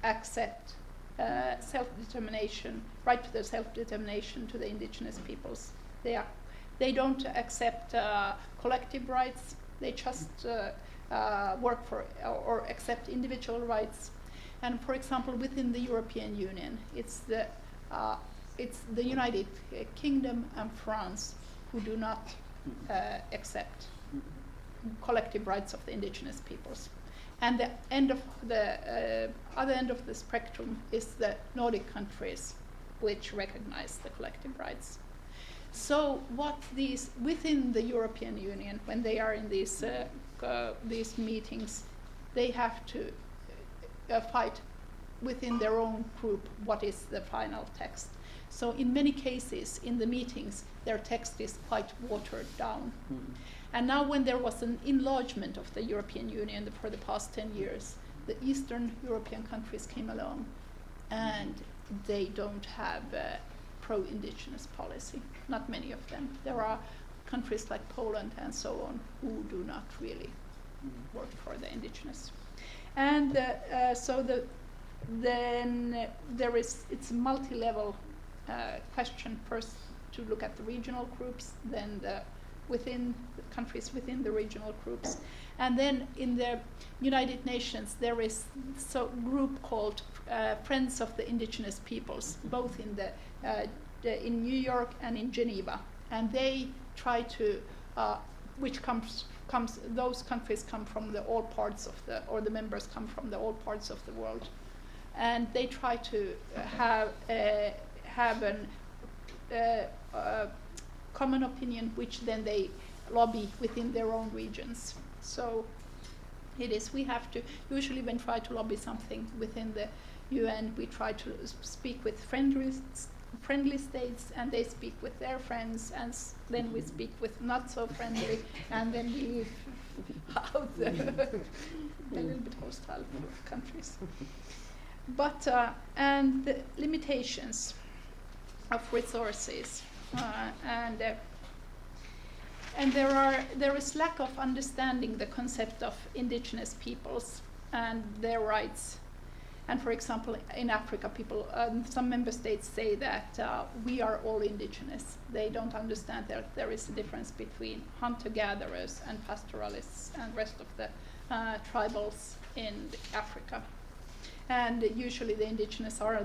accept self-determination, right to the self-determination to the indigenous peoples. They don't accept collective rights. They just work for or accept individual rights. And for example, within the European Union, it's the United Kingdom and France who do not accept collective rights of the indigenous peoples. And the other end of the spectrum is the Nordic countries, which recognize the collective rights. So what these within the European Union, when they are in these meetings, they have to fight within their own group what is the final text. So in many cases in the meetings, their text is quite watered down. And now when there was an enlargement of the European Union for the past 10 years, the Eastern European countries came along, and they don't have a pro-indigenous policy, not many of them. There are countries like Poland and so on who do not really work for the indigenous. And then it's a multi-level question. First to look at the regional groups, then within the countries within the regional groups. And then in the United Nations, there is a group called Friends of the Indigenous Peoples, both in New York and in Geneva. And they try to, those countries come from all parts of the members come from all parts of the world. And they try to have a common opinion, which then they lobby within their own regions. So it is, we have to, usually when try to lobby something within the UN, we try to speak with friendly states, and they speak with their friends, and then we speak with not so friendly, and then we leave out the a little bit hostile countries. But and the limitations of resources, and there is lack of understanding the concept of indigenous peoples and their rights. And for example, in Africa, people, some member states say that we are all indigenous. They don't understand that there is a difference between hunter-gatherers and pastoralists and rest of the tribals in Africa. And usually the indigenous are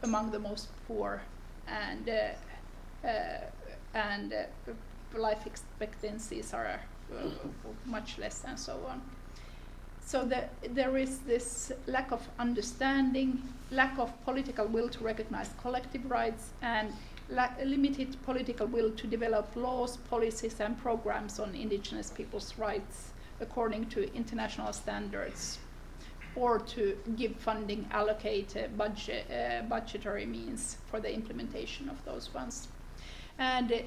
among the most poor, and life expectancies are much less, and so on. So there is this lack of understanding, lack of political will to recognize collective rights, and limited political will to develop laws, policies, and programs on indigenous people's rights according to international standards, or to give funding, allocate budgetary means for the implementation of those ones. And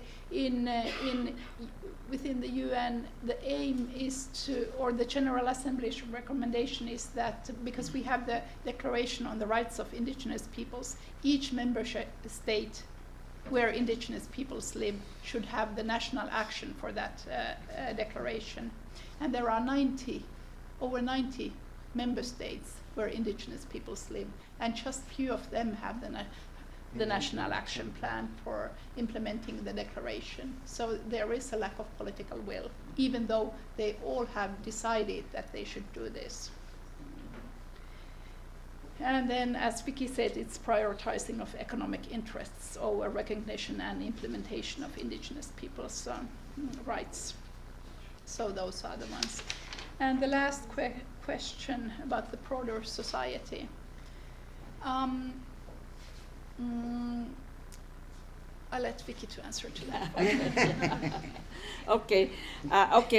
within the UN, the aim is to, or the General Assembly's recommendation is that, because we have the Declaration on the Rights of Indigenous Peoples, each member state where indigenous peoples live should have the national action for that declaration. And there are over 90 member states where indigenous peoples live, and just few of them have the national action plan for implementing the declaration. So there is a lack of political will, even though they all have decided that they should do this. And then, as Vicky said, it's prioritizing of economic interests over recognition and implementation of indigenous people's rights. So those are the ones. And the last question about the broader society. I'll let Vicky to answer to that. Okay,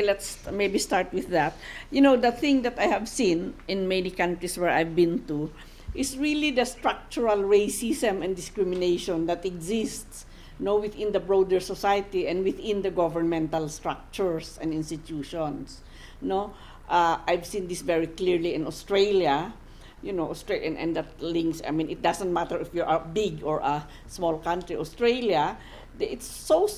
let's maybe start with that. You know, the thing that I have seen in many countries where I've been to is really the structural racism and discrimination that exists, within the broader society and within the governmental structures and institutions. I've seen this very clearly in Australia. Australia, and that links, it doesn't matter if you're a big or a small country. Australia, it's so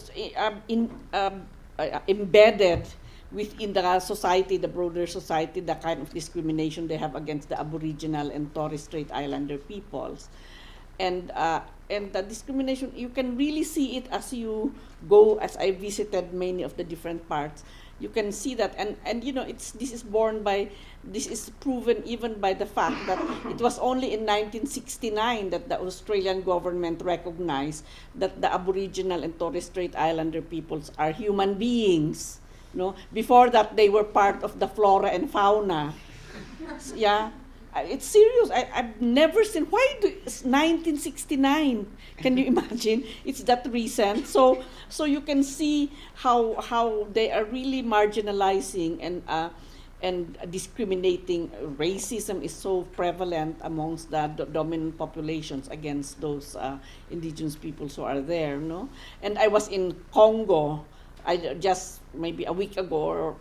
embedded within the society, the broader society, the kind of discrimination they have against the Aboriginal and Torres Strait Islander peoples. And the discrimination, you can really see it as you go, as I visited many of the different parts. You can see that, and this is proven even by the fact that it was only in 1969 that the Australian government recognized that the Aboriginal and Torres Strait Islander peoples are human beings. Before that, they were part of the flora and fauna. Yeah. It's serious. I've never seen. Why 1969? Can you imagine? It's that recent. So you can see how they are really marginalizing and discriminating. Racism is so prevalent amongst the dominant populations against those indigenous peoples who are there. And I was in Congo. I just maybe a week ago, or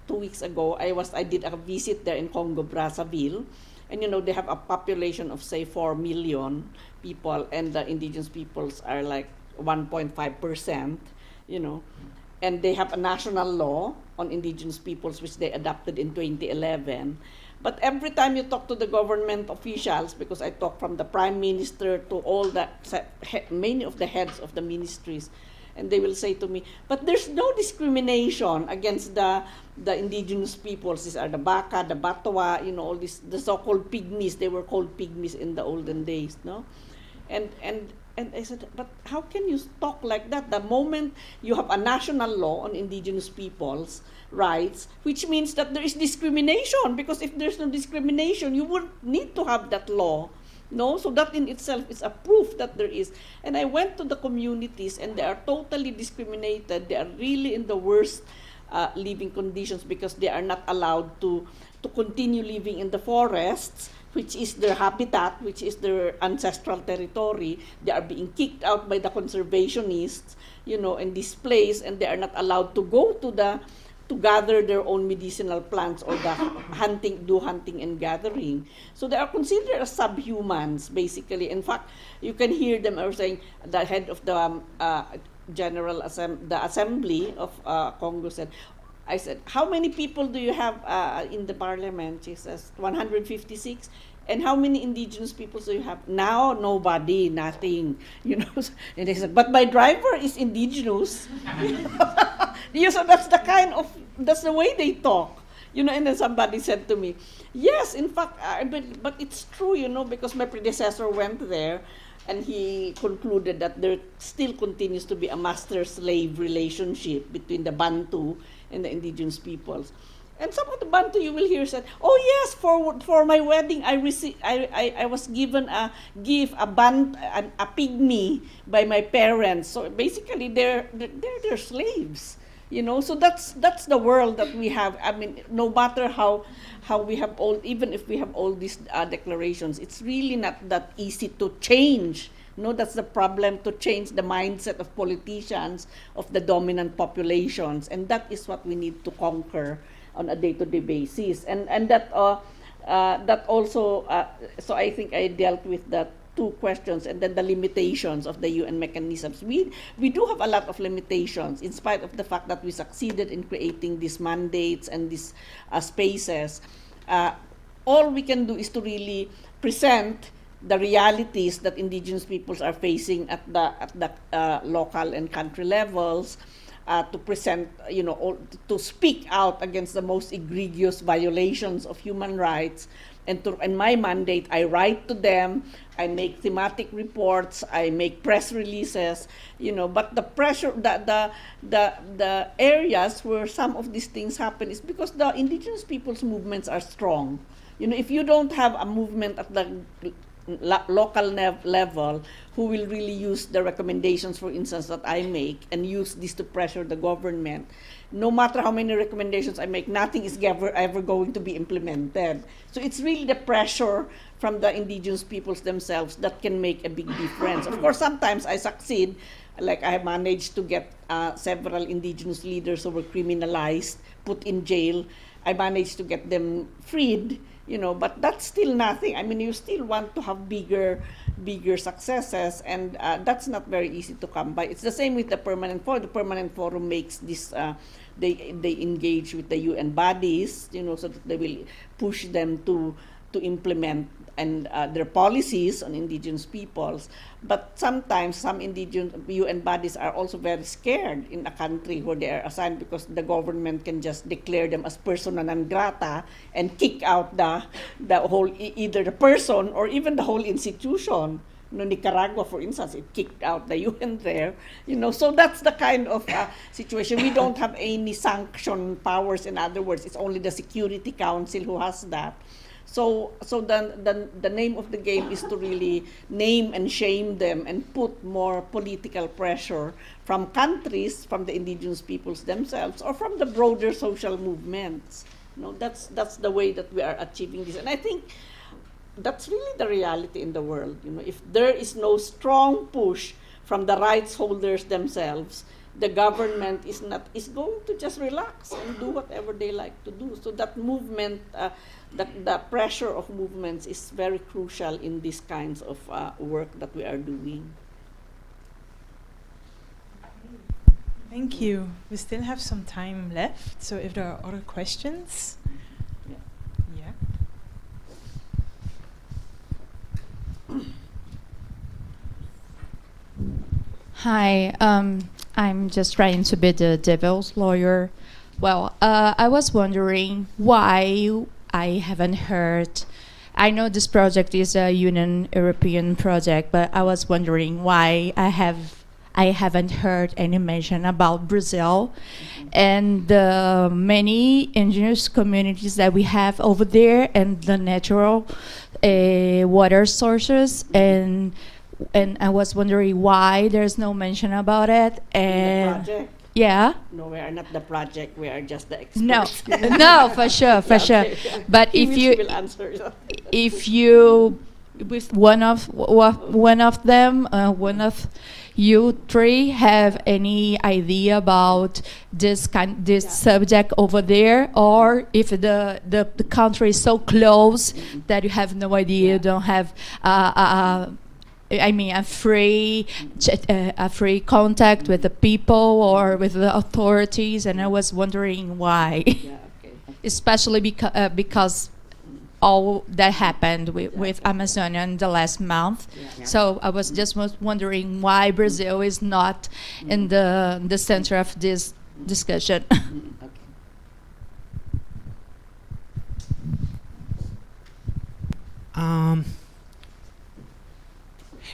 2 weeks ago, I did a visit there in Congo Brazzaville, and they have a population of say 4 million people, and the indigenous peoples are like 1.5%, and they have a national law on indigenous peoples which they adopted in 2011. But every time you talk to the government officials, because I talk from the Prime Minister to all many of the heads of the ministries, and they will say to me, but there's no discrimination against the indigenous peoples. These are the Baka, the Batwa, all these, the so-called pygmies. They were called pygmies in the olden days, And I said, but how can you talk like that? The moment you have a national law on indigenous peoples' rights, which means that there is discrimination, because if there's no discrimination, you wouldn't need to have that law. So that in itself is a proof that there is. And I went to the communities, and they are totally discriminated. They are really in the worst living conditions, because they are not allowed to continue living in the forests, which is their habitat, which is their ancestral territory. They are being kicked out by the conservationists, and displaced, and they are not allowed to go to gather their own medicinal plants or do hunting and gathering. So they are considered as subhumans, basically. In fact, you can hear them saying, the head of the the Assembly of Congo said, I said, how many people do you have in the parliament? She says, 156. And how many indigenous people do you have? Now, nobody, nothing, you know. And they said, but my driver is indigenous. So that's the way they talk. You know, and then somebody said to me, yes, in fact, but it's true, you know, because my predecessor went there and he concluded that there still continues to be a master-slave relationship between the Bantu and the indigenous peoples. And some of the Bantu you will hear said, oh yes, for my wedding I was given a gift, a pygmy by my parents. So basically they're slaves. You know, so that's the world that we have. I mean, no matter how we have even if we have all these declarations, it's really not that easy to change. No, that's the problem, to change the mindset of politicians, of the dominant populations, and that is what we need to conquer on a day-to-day basis. And that also. So I think I dealt with that. Two questions, and then the limitations of the UN mechanisms. We do have a lot of limitations, in spite of the fact that we succeeded in creating these mandates and these spaces. All we can do is to really present the realities that indigenous peoples are facing at the local and country levels. To present, you know, to speak out against the most egregious violations of human rights. And my mandate, I write to them, I make thematic reports, I make press releases, you know. But the pressure, the areas where some of these things happen is because the indigenous people's movements are strong. You know, if you don't have a movement at the local level who will really use the recommendations, for instance, that I make and use this to pressure the government, no matter how many recommendations I make, nothing is ever going to be implemented. So it's really the pressure from the indigenous peoples themselves that can make a big difference. Of course, sometimes I succeed, like I managed to get several indigenous leaders who were criminalized, put in jail. I managed to get them freed, you know, but that's still nothing. I mean, you still want to have bigger successes, and that's not very easy to come by. It's the same with the Permanent Forum. The Permanent Forum makes this, they engage with the UN bodies, you know, so that they will push them to implement and their policies on indigenous peoples. But sometimes some indigenous UN bodies are also very scared in a country where they are assigned, because the government can just declare them as persona non grata and kick out the whole, either the person or even the whole institution. You know, Nicaragua, for instance, it kicked out the UN there. You know, so that's the kind of situation. We don't have any sanction powers. In other words, it's only the Security Council who has that. So the name of the game is to really name and shame them and put more political pressure from countries, from the indigenous peoples themselves, or from the broader social movements. You know, that's the way that we are achieving this. And I think that's really the reality in the world. You know, if there is no strong push from the rights holders themselves, the government is going to just relax and do whatever they like to do. So that movement, the pressure of movements is very crucial in these kinds of work that we are doing. Thank you. We still have some time left, so if there are other questions. Yeah. Hi, I'm just trying to be the devil's lawyer. Well, I was wondering why I haven't heard. I know this project is a European project, but I was wondering why I haven't heard any mention about Brazil and the many indigenous communities that we have over there, and the natural water sources, and I was wondering why there's no mention about it. And the project? Yeah. No, we are not the project. We are just the experts. No, no, for sure. Okay. But if you with one of them, one of you three have any idea about this subject over there, or if the country is so close that you have no idea, you don't have I mean, a free contact with the people or with the authorities, and I was wondering why. Yeah, okay. Especially because all that happened with Amazonia in the last month. Yeah. So I was just wondering why Brazil is not in the center of this discussion. Okay.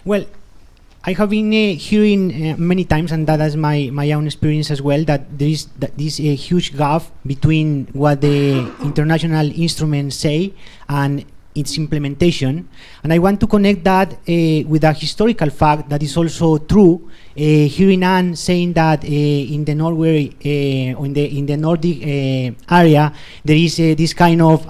Well, I have been hearing many times, and that is my own experience as well, that there is this huge gap between what the international instruments say and its implementation. And I want to connect that with a historical fact that is also true. Hearing Anne saying that in the Norway, or in the Nordic area, there is this kind of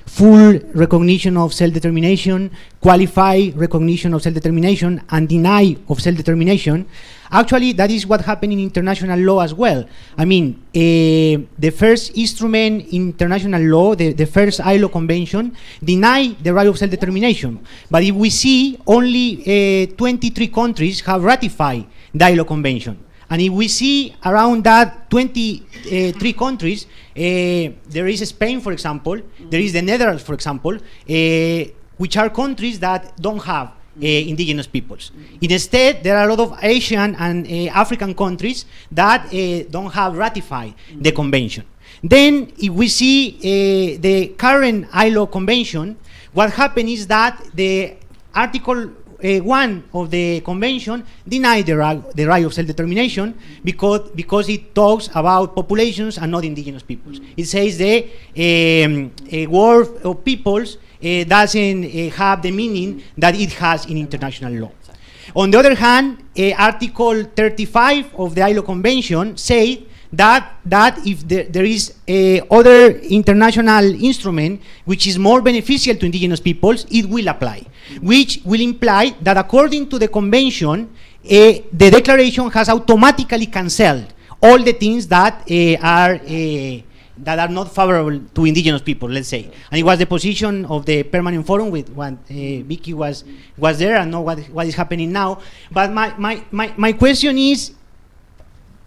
full recognition of self-determination, qualified recognition of self-determination, and deny of self-determination. Actually, that is what happened in international law as well. I mean, the first instrument in international law, the first ILO convention, deny the right of self-determination. But if we see, only 23 countries have ratified the ILO convention. And if we see around that 23 countries, there is Spain, for example, there is the Netherlands, for example, which are countries that don't have indigenous peoples. Instead, there are a lot of Asian and African countries that don't have ratified the convention. Then, if we see the current ILO convention, what happened is that the Article 1 of the convention denied the right of self-determination because it talks about populations and not indigenous peoples. It says the word of peoples doesn't have the meaning that it has in international law. On the other hand, Article 35 of the ILO Convention says that if there is other international instrument which is more beneficial to indigenous peoples, it will apply, which will imply that according to the convention, the declaration has automatically cancelled all the things that are not favorable to indigenous people, let's say. And it was the position of the permanent forum with when Vicky was there, and know what is happening now. But my question is,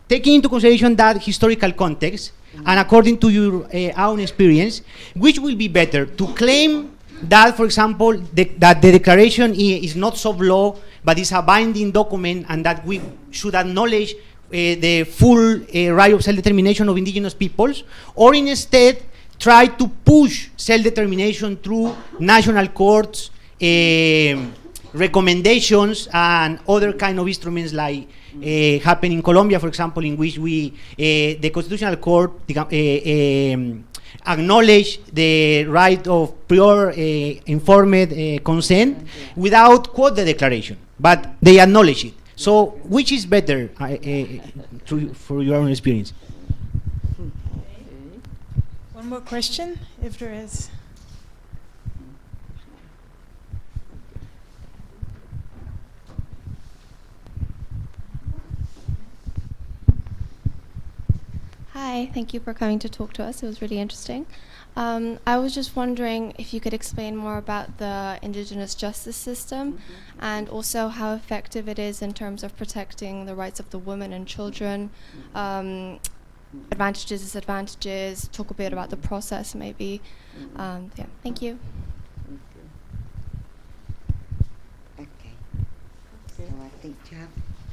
taking into consideration that historical context, and according to your own experience, which will be better, to claim that, for example, that the declaration is not soft law, but is a binding document, and that we should acknowledge the full right of self-determination of indigenous peoples, or instead try to push self-determination through national courts, recommendations, and other kind of instruments like happen in Colombia, for example, in which the Constitutional Court acknowledge the right of prior informed consent without quote the declaration, but they acknowledge it. So, which is better for your own experience? One more question, if there is. Hi, thank you for coming to talk to us. It was really interesting. I was just wondering if you could explain more about the Indigenous justice system, and also how effective it is in terms of protecting the rights of the women and children, advantages, disadvantages, talk a bit about the process maybe. Yeah, thank you. Okay. So I think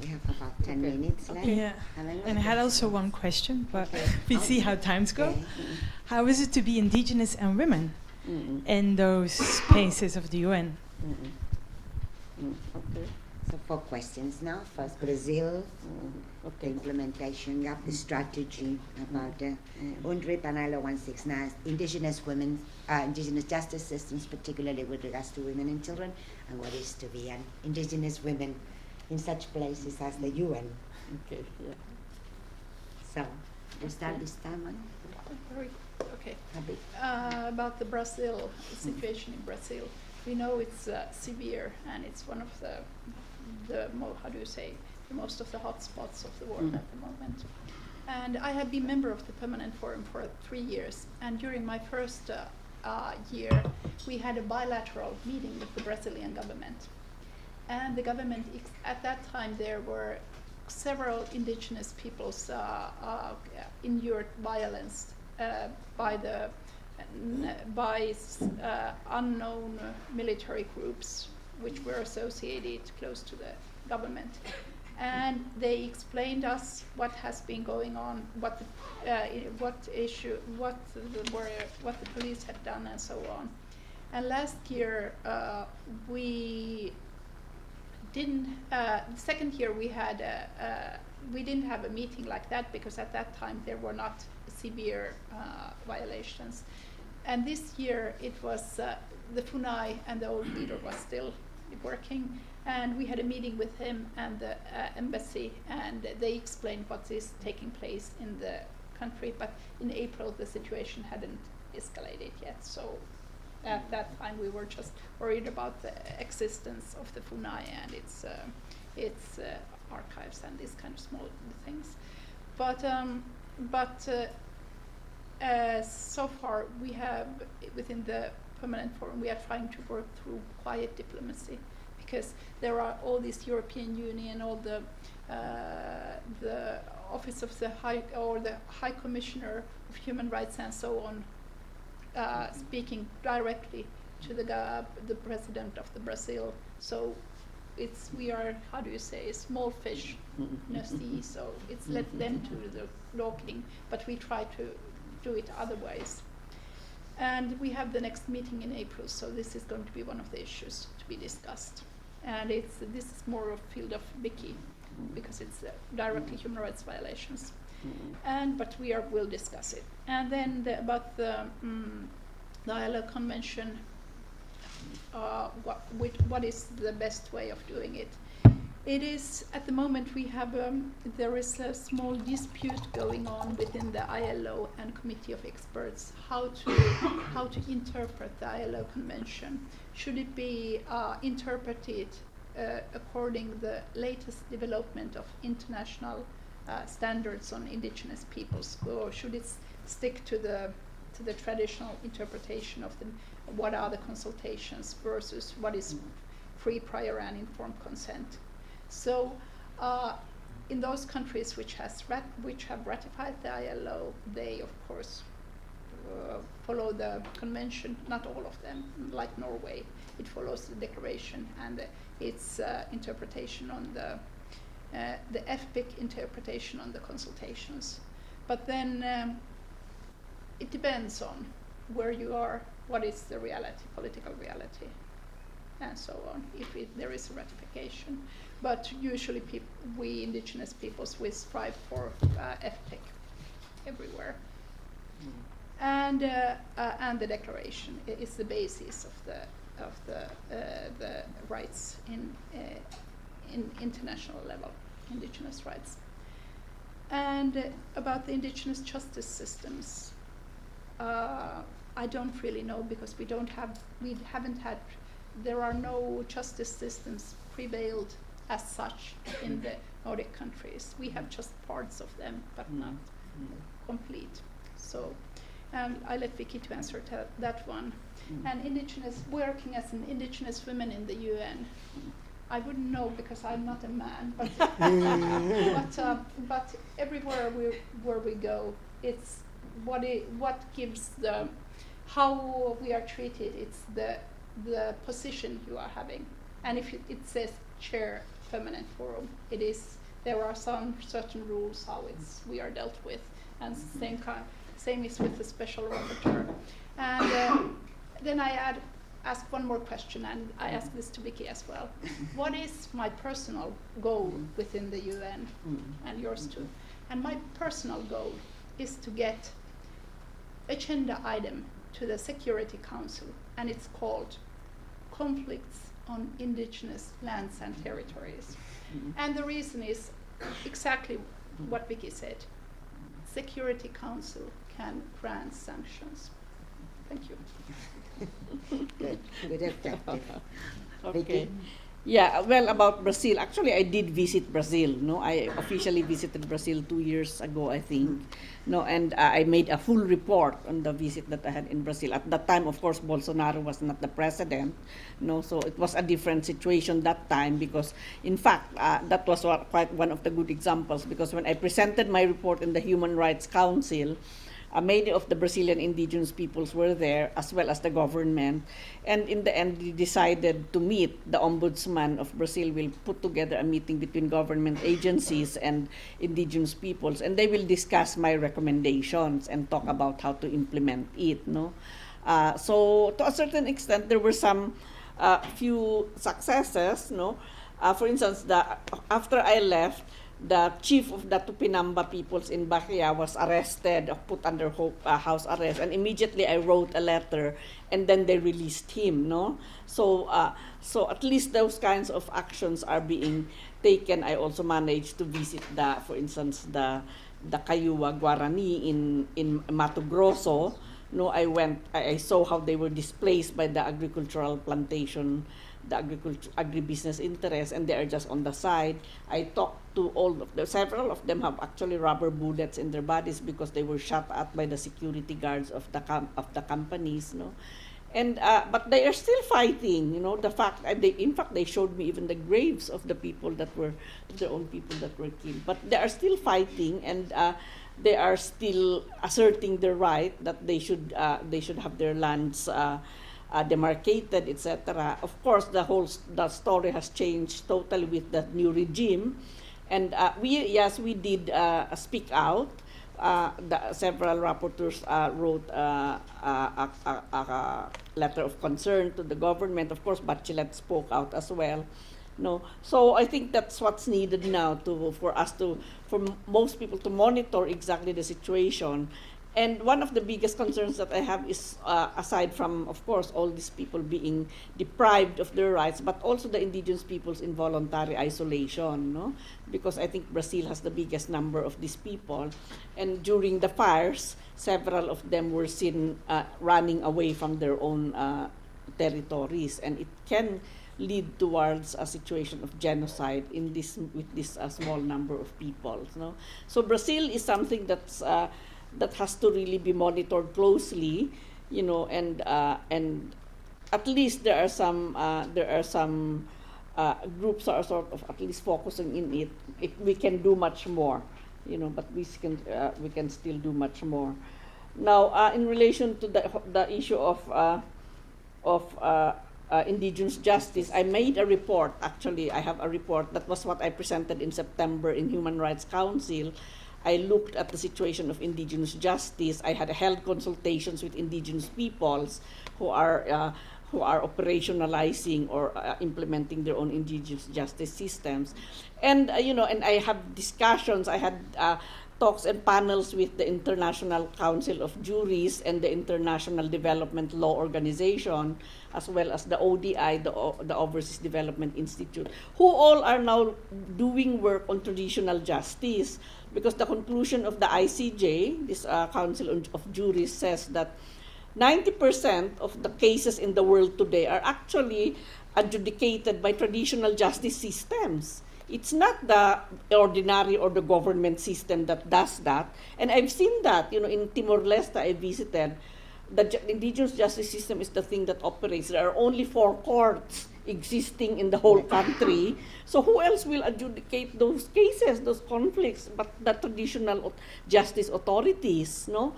we have about 10 minutes left. Yeah, and I had also one question, but we see how times go. Okay. How is it to be indigenous and women in those spaces of the UN? Okay. So 4 questions now. First, Brazil, the implementation gap, the strategy about the UNDRIP and ILO 169, indigenous women, indigenous justice systems, particularly with regards to women and children, and what is to be an indigenous women in such places as the UN. Okay, yeah. So, we start this time. Okay. About the Brazil situation in Brazil, we know it's severe, and it's one of the most of the hot spots of the world at the moment. And I have been member of the Permanent Forum for 3 years, and during my first year, we had a bilateral meeting with the Brazilian government. and the government, at that time there were several indigenous peoples endured violence by unknown military groups which were associated close to the government. And they explained us what has been going on, what the police had done, and so on. And last year we didn't. The second year we didn't have a meeting like that because at that time there were not severe violations. And this year it was the Funai and the old leader was still working, and we had a meeting with him and the embassy, and they explained what is taking place in the country. But in April the situation hadn't escalated yet, so at that time we were just worried about the existence of the Funai and its archives and these kind of small things. But so far we have, within the Permanent Forum, we are trying to work through quiet diplomacy, because there are all these European Union, all the Office of the High Commissioner of Human Rights and so on, speaking directly to the President of the Brazil. So we are, how do you say, small fish in a sea, so it's let them do the talking, but we try to do it other ways. And we have the next meeting in April, so this is going to be one of the issues to be discussed. And this is more a field of Vicky, because it's directly human rights violations. But we'll discuss it. And then about the ILO Convention, what is the best way of doing it? It is, at the moment we have, there is a small dispute going on within the ILO and Committee of Experts how to interpret the ILO Convention. Should it be interpreted according the latest development of international standards on indigenous peoples, or should it stick to the traditional interpretation of what are the consultations versus what is free, prior, and informed consent? So, in those countries which have ratified the ILO, they of course follow the convention. Not all of them, like Norway, it follows the declaration and its interpretation on the FPIC interpretation on the consultations. But then it depends on where you are, what is the reality, political reality, and so on, if there is a ratification. But usually we indigenous peoples, we strive for FPIC everywhere. And the declaration is the basis of the rights in international level, indigenous rights. And about the indigenous justice systems, I don't really know, because there are no justice systems prevailed as such in the Nordic countries. We have just parts of them, but not complete. So I let Vicky to answer that one. And working as an indigenous woman in the UN, I wouldn't know because I'm not a man, but but everywhere where we go, it's what gives how we are treated. It's the position you are having, and if it says chair Permanent Forum, there are some certain rules how we are dealt with, and same is with the special rapporteur. And then I ask one more question, and I ask this to Vicky as well. What is my personal goal within the UN, and yours too? And my personal goal is to get agenda item to the Security Council, and it's called Conflicts on Indigenous Lands and Territories. And the reason is exactly what Vicky said. Security Council can grant sanctions. Thank you. Good objective. Okay. Yeah, well, about Brazil, actually, I did visit Brazil. No, I officially visited Brazil 2 years ago, I think. No, and I made a full report on the visit that I had in Brazil. At that time, of course, Bolsonaro was not the president. No, so it was a different situation that time because, in fact, that was quite one of the good examples because when I presented my report in the Human Rights Council, many of the Brazilian indigenous peoples were there, as well as the government. And in the end, they decided to meet. The Ombudsman of Brazil will put together a meeting between government agencies and indigenous peoples, and they will discuss my recommendations and talk about how to implement it. No, so to a certain extent, there were some few successes. No, for instance, after I left, the chief of the Tupinamba peoples in Bahia was arrested, put under house arrest, and immediately I wrote a letter, and then they released him. No, so at least those kinds of actions are being taken. I also managed to visit for instance, the Kayua Guarani in Mato Grosso. No, I saw how they were displaced by the agricultural plantation, the agribusiness interests, and they are just on the side. I talked to all of them. Several of them have actually rubber bullets in their bodies because they were shot at by the security guards of the companies. No, and but they are still fighting. You know, in fact they showed me even the graves of the people that were their own people that were killed. But they are still fighting, and they are still asserting their right that they should have their lands demarcated, etc. Of course, the story has changed totally with the new regime, and we did speak out. Several rapporteurs wrote a letter of concern to the government. Of course, Bachelet spoke out as well. No, so I think that's what's needed now for most people to monitor exactly the situation. And one of the biggest concerns that I have is, aside from, of course, all these people being deprived of their rights, but also the indigenous peoples in voluntary isolation, no? Because I think Brazil has the biggest number of these people. And during the fires, several of them were seen running away from their own territories. And it can lead towards a situation of genocide with this small number of people. No? So Brazil is something that has to really be monitored closely, you know, and at least there are some groups that are sort of at least focusing in it. We can do much more, you know, but we can still do much more. Now, in relation to the issue of indigenous justice, I made a report. Actually, I have a report. That was what I presented in September in Human Rights Council. I looked at the situation of indigenous justice. I had held consultations with indigenous peoples who are operationalizing or implementing their own indigenous justice systems, and and I have discussions. I had talks and panels with the International Council of Juries and the International Development Law Organization, as well as the ODI, the Overseas Development Institute, who all are now doing work on traditional justice. Because the conclusion of the ICJ, this Council of Juries, says that 90% of the cases in the world today are actually adjudicated by traditional justice systems. It's not the ordinary or the government system that does that. And I've seen that, in Timor-Leste I visited, the indigenous justice system is the thing that operates. There are only 4 courts existing in the whole country. So who else will adjudicate those cases, those conflicts, but the traditional justice authorities, no?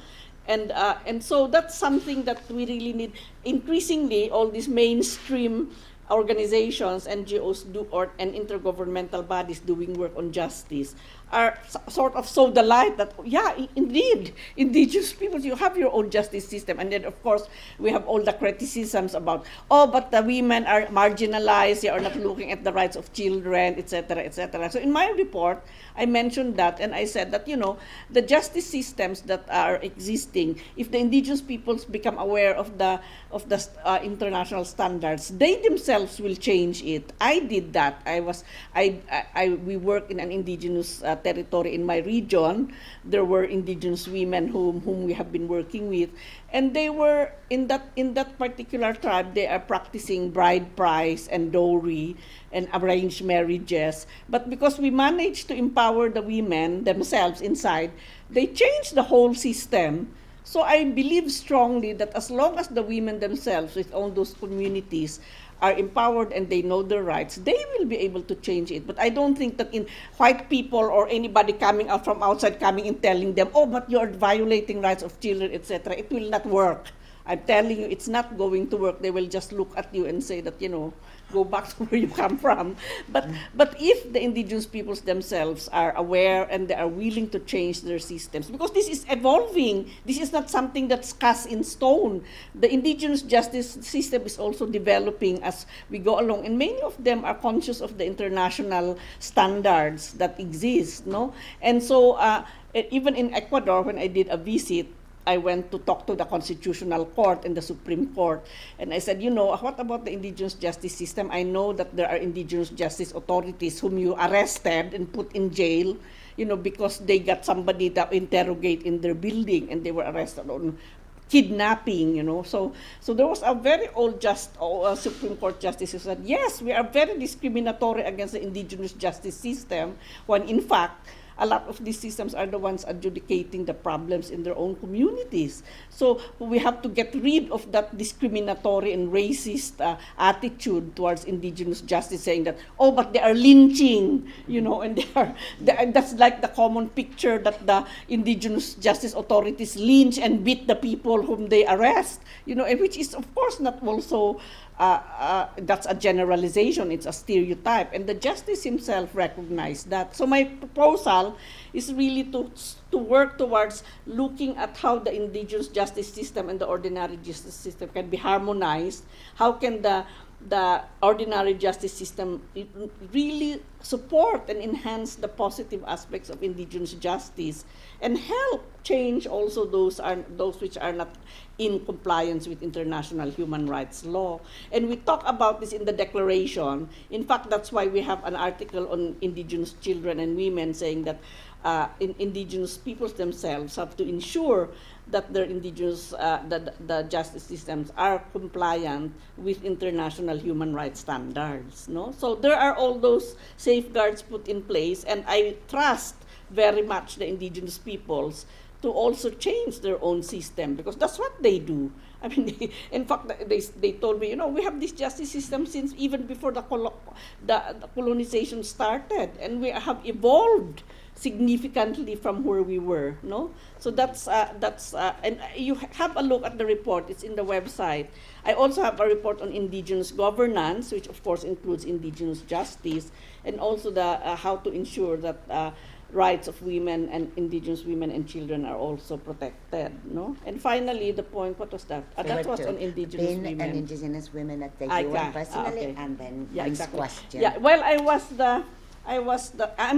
And so that's something that we really need. Increasingly, all these mainstream organizations, NGOs and intergovernmental bodies doing work on justice are sort of sow the light that, yeah, indeed, indigenous people, you have your own justice system. And then, of course, we have all the criticisms about, but the women are marginalized, they are not looking at the rights of children, etc., etc. So in my report, I mentioned that, and I said that, the justice systems that are existing, if the indigenous peoples become aware of the international standards, they themselves will change it. I did that. We work in an indigenous territory in my region. There were indigenous women whom we have been working with, and they were in that particular tribe. They are practicing bride price and dowry, and arranged marriages. But because we managed to empower the women themselves inside, they changed the whole system. So I believe strongly that as long as the women themselves with all those communities are empowered and they know their rights, they will be able to change it. But I don't think that in white people or anybody coming out from outside coming and telling them, oh, but you're violating rights of children, etc., it will not work. I'm telling you, it's not going to work. They will just look at you and say that, go back to where you come from. But if the indigenous peoples themselves are aware and they are willing to change their systems, because this is evolving, this is not something that's cast in stone. The indigenous justice system is also developing as we go along, and many of them are conscious of the international standards that exist, no? And so even in Ecuador, when I did a visit, I went to talk to the Constitutional Court and the Supreme Court. And I said, what about the indigenous justice system? I know that there are indigenous justice authorities whom you arrested and put in jail, because they got somebody to interrogate in their building and they were arrested on kidnapping, So there was a very old Supreme Court justice who said, yes, we are very discriminatory against the indigenous justice system, when in fact, a lot of these systems are the ones adjudicating the problems in their own communities. So we have to get rid of that discriminatory and racist attitude towards indigenous justice, saying that, oh, but they are lynching, and that's like the common picture that the indigenous justice authorities lynch and beat the people whom they arrest, and which is of course not also that's a generalization, it's a stereotype, and the justice himself recognized that. So my proposal is really to work towards looking at how the indigenous justice system and the ordinary justice system can be harmonized. How can the ordinary justice system really support and enhance the positive aspects of indigenous justice and help change also those which are not in compliance with international human rights law. And we talk about this in the declaration. In fact, that's why we have an article on indigenous children and women saying that indigenous peoples themselves have to ensure that their indigenous, the justice systems are compliant with international human rights standards. No? So there are all those safeguards put in place, and I trust very much the indigenous peoples to also change their own system, because that's what they do. I mean, in fact, they told me, we have this justice system since even before the colonization started, and we have evolved significantly from where we were, no? So that's and you have a look at the report. It's in the website. I also have a report on indigenous governance, which of course includes indigenous justice, and also the how to ensure that rights of women and indigenous women and children are also protected, no? And finally, the point, what was that? That was on indigenous women. And indigenous women at the UN personally, okay. And then exactly. question. Yeah, well, I'm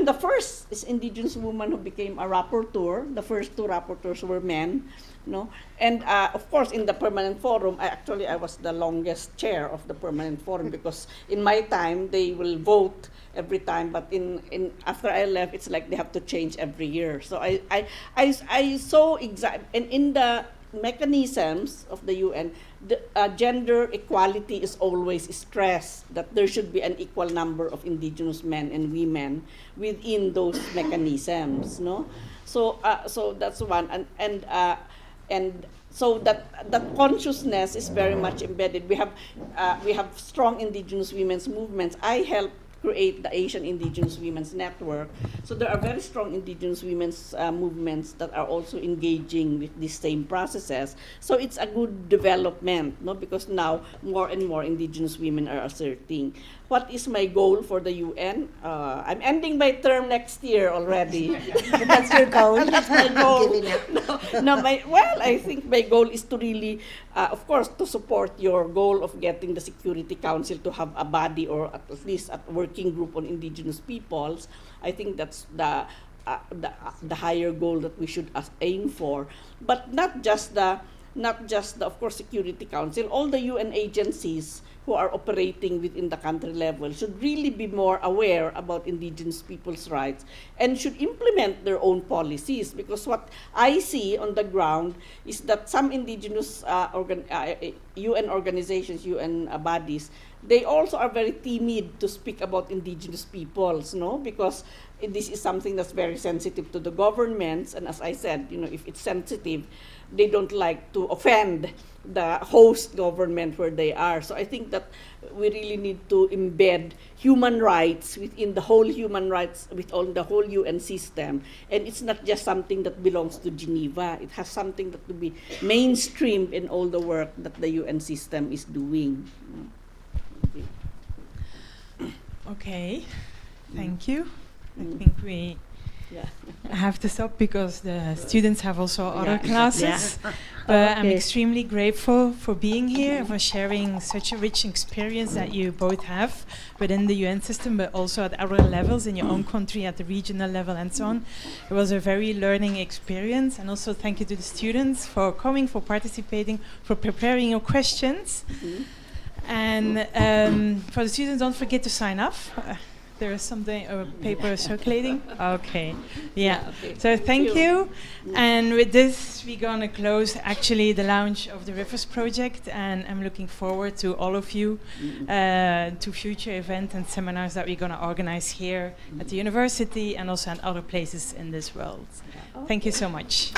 the first indigenous woman who became a rapporteur. The first two rapporteurs were men, no? And of course, in the permanent forum, I was the longest chair of the permanent forum, because in my time they will vote every time, but in after I left, it's like they have to change every year. So I saw and in the mechanisms of the UN, the gender equality is always stressed, that there should be an equal number of indigenous men and women within those mechanisms, no? So that's one, and so that consciousness is very much embedded. We have strong indigenous women's movements. I helped create the Asian Indigenous Women's Network. So there are very strong indigenous women's movements that are also engaging with these same processes. So it's a good development, no? Because now more and more indigenous women are asserting. What is my goal for the UN? I'm ending my term next year already. That's your goal? That's my goal. I think my goal is to really, of course, to support your goal of getting the Security Council to have a body, or at least a working group on indigenous peoples. I think that's the higher goal that we should aim for. But not just the not just the, of course, Security Council, all the UN agencies who are operating within the country level should really be more aware about indigenous people's rights and should implement their own policies, because what I see on the ground is that some indigenous UN organizations, UN bodies, they also are very timid to speak about indigenous peoples, no? Because this is something that's very sensitive to the governments, and as I said, if it's sensitive, they don't like to offend the host government where they are. So I think that we really need to embed human rights within the whole human rights, within the whole UN system. And it's not just something that belongs to Geneva. It has something that to be mainstreamed in all the work that the UN system is doing. Okay, thank you. I think we have to stop because the students have also other classes. But I'm extremely grateful for being here, for sharing such a rich experience that you both have within the UN system, but also at other levels in your own country, at the regional level and so on. It was a very learning experience. And also thank you to the students for coming, for participating, for preparing your questions. And for the students, don't forget to sign up. There is something, a paper circulating. Okay, yeah. So thank you. And with this, we're gonna close actually the launch of the Rivers project, and I'm looking forward to all of you to future events and seminars that we're gonna organize here at the university and also at other places in this world. Thank you so much.